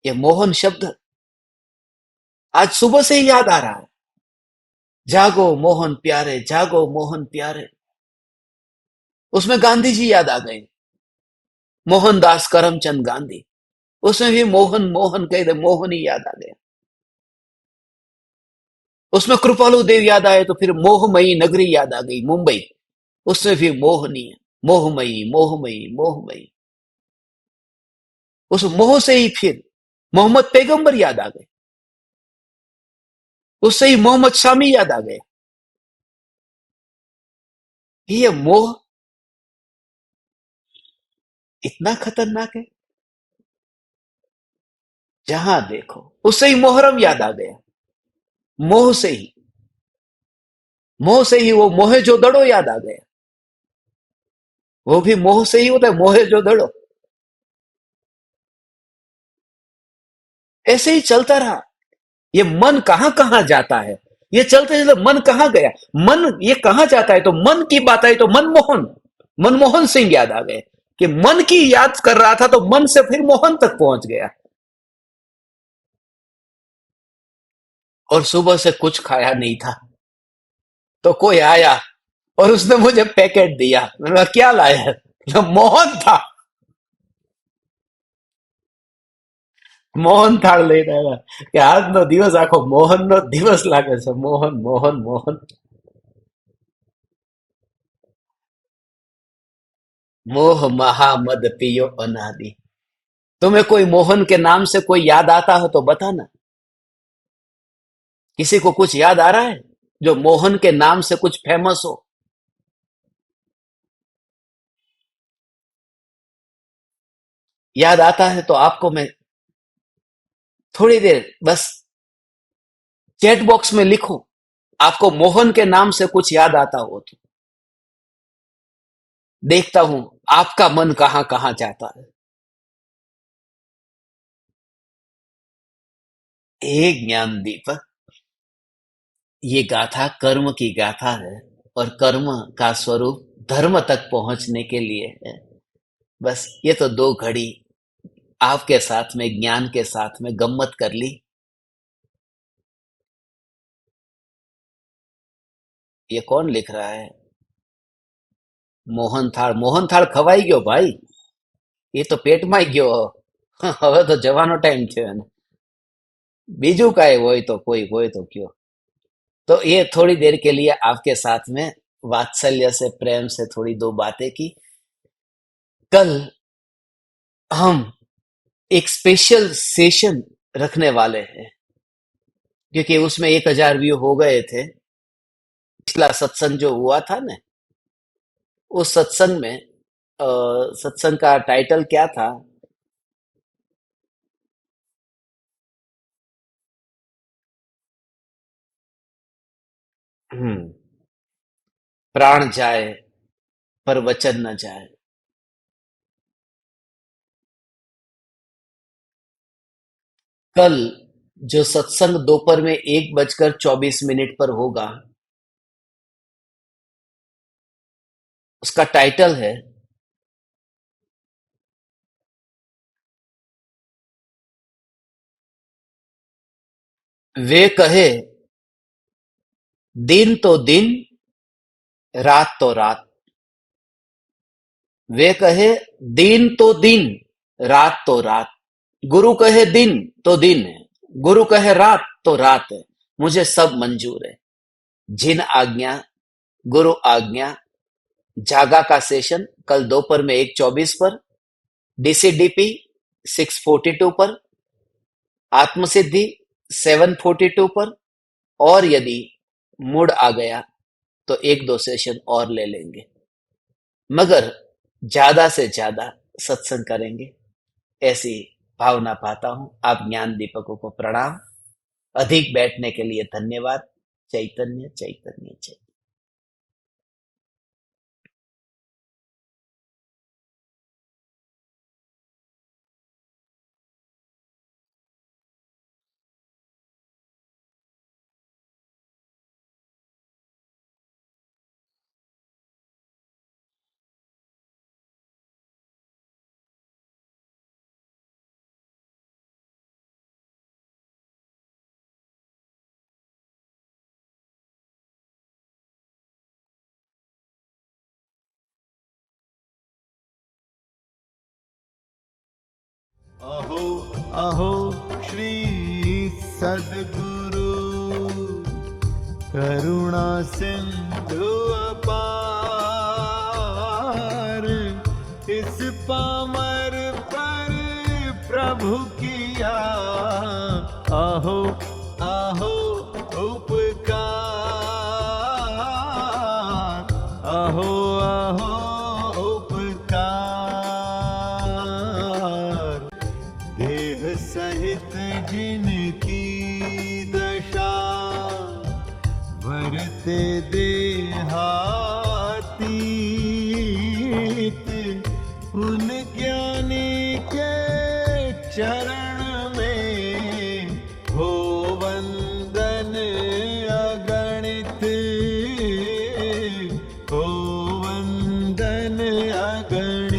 ये मोहन शब्द आज सुबह से ही याद आ रहा है। जागो मोहन प्यारे, जागो मोहन प्यारे। उसमें गांधी जी याद आ गए, मोहनदास करमचंद गांधी। उसमें भी मोहन मोहन कह दे, मोहन ही याद आ गया। उसमें कृपालु देव याद आए तो फिर मोहमयी नगरी याद आ गई, मुंबई। उसमें भी मोहनी है, मोहमयी मोहमयी मोहमयी। उस मोह से ही फिर मोहम्मद पैगंबर याद आ गए, उससे ही मोहम्मद शामी याद आ गए। ये मोह इतना खतरनाक है, जहां देखो उससे ही मोहर्रम याद आ गया, मोह से ही। मोह से ही वो मोहे जो दड़ो याद आ गया। वो भी मोह से ही होता है, मोहे जो दड़ो। ऐसे ही चलता रहा। ये मन कहां कहां जाता है, ये चलते चलते मन कहां गया, मन ये कहां जाता है। तो मन की बात आई तो मनमोहन, मनमोहन सिंह याद आ गए कि मन की याद कर रहा था तो मन से फिर मोहन तक पहुंच गया। और सुबह से कुछ खाया नहीं था, तो कोई आया और उसने मुझे पैकेट दिया। मैंने कहा क्या लाया? तो मोहन था, मोहन थाળ લઈને આવ્યા કે આજનો દિવસ આખો મોહનનો દિવસ લાગે છે। મોહન મોહન મોહન। मोह महामद पियो अनादि। तुम्हें कोई मोहन के नाम से कोई याद आता हो तो बताना। किसी को कुछ याद आ रहा है जो मोहन के नाम से कुछ फेमस हो? याद आता है तो आपको मैं थोड़ी देर बस चैट बॉक्स में लिखो, आपको मोहन के नाम से कुछ याद आता हो तो देखता हूं आपका मन कहां कहां जाता है। हे ज्ञान दीपक, ये गाथा कर्म की गाथा है और कर्म का स्वरूप धर्म तक पहुंचने के लिए है। बस ये तो 2 घड़ी आपके साथ में ज्ञान के साथ में गम्मत कर ली। ये कौन लिख रहा है? मोहन थाળ ખવાઈ ગયો ભાઈ, એ તો પેટમાં ગયો। હવે તો જવાનો ટાઈમ થયો એને। બીજું કાંઈ હોય તો કોઈ હોય તો કયો। तो ये थोड़ी देर के लिए आपके साथ में वात्सल्य से प्रेम से थोड़ी 2 बातें की। कल हम एक स्पेशल सेशन रखने वाले हैं, क्योंकि उसमें 1000 व्यू हो गए थे। पिछला सत्संग जो हुआ था ना, उस सत्संग में सत्संग का टाइटल क्या था? प्राण जाए पर वचन न जाए। कल जो सत्संग दोपहर में 1:24 पर होगा, उसका टाइटल है वे कहे दिन तो दिन रात तो रात। वे कहे दिन तो दिन रात तो रात। गुरु कहे दिन तो दिन है, गुरु कहे रात तो रात है। मुझे सब मंजूर है। जिन आज्ञा गुरु आज्ञा। जागा का सेशन कल दोपहर में 1:24 पर, डीसीडीपी 6:42 पर, आत्मसिद्धि 7:42 पर। और यदि मूड आ गया तो 1-2 सेशन और ले लेंगे, मगर ज्यादा से ज्यादा सत्संग करेंगे, ऐसी भावना पाता हूं। आप ज्ञान दीपकों को प्रणाम। अधिक बैठने के लिए धन्यवाद। चैतन्य चैतन्य चैतन्य। अहो अहो श्री सद्गुरु करुणा सिंधु अपार। इस पामर पर प्रभु किया अहो अहो उपकार। अहो अहो उपकार। देह सहित जिनकी दशा, वरते दे उन ज्ञानी के चरण में हो वंदन अगणित, हो वंदन अगणित।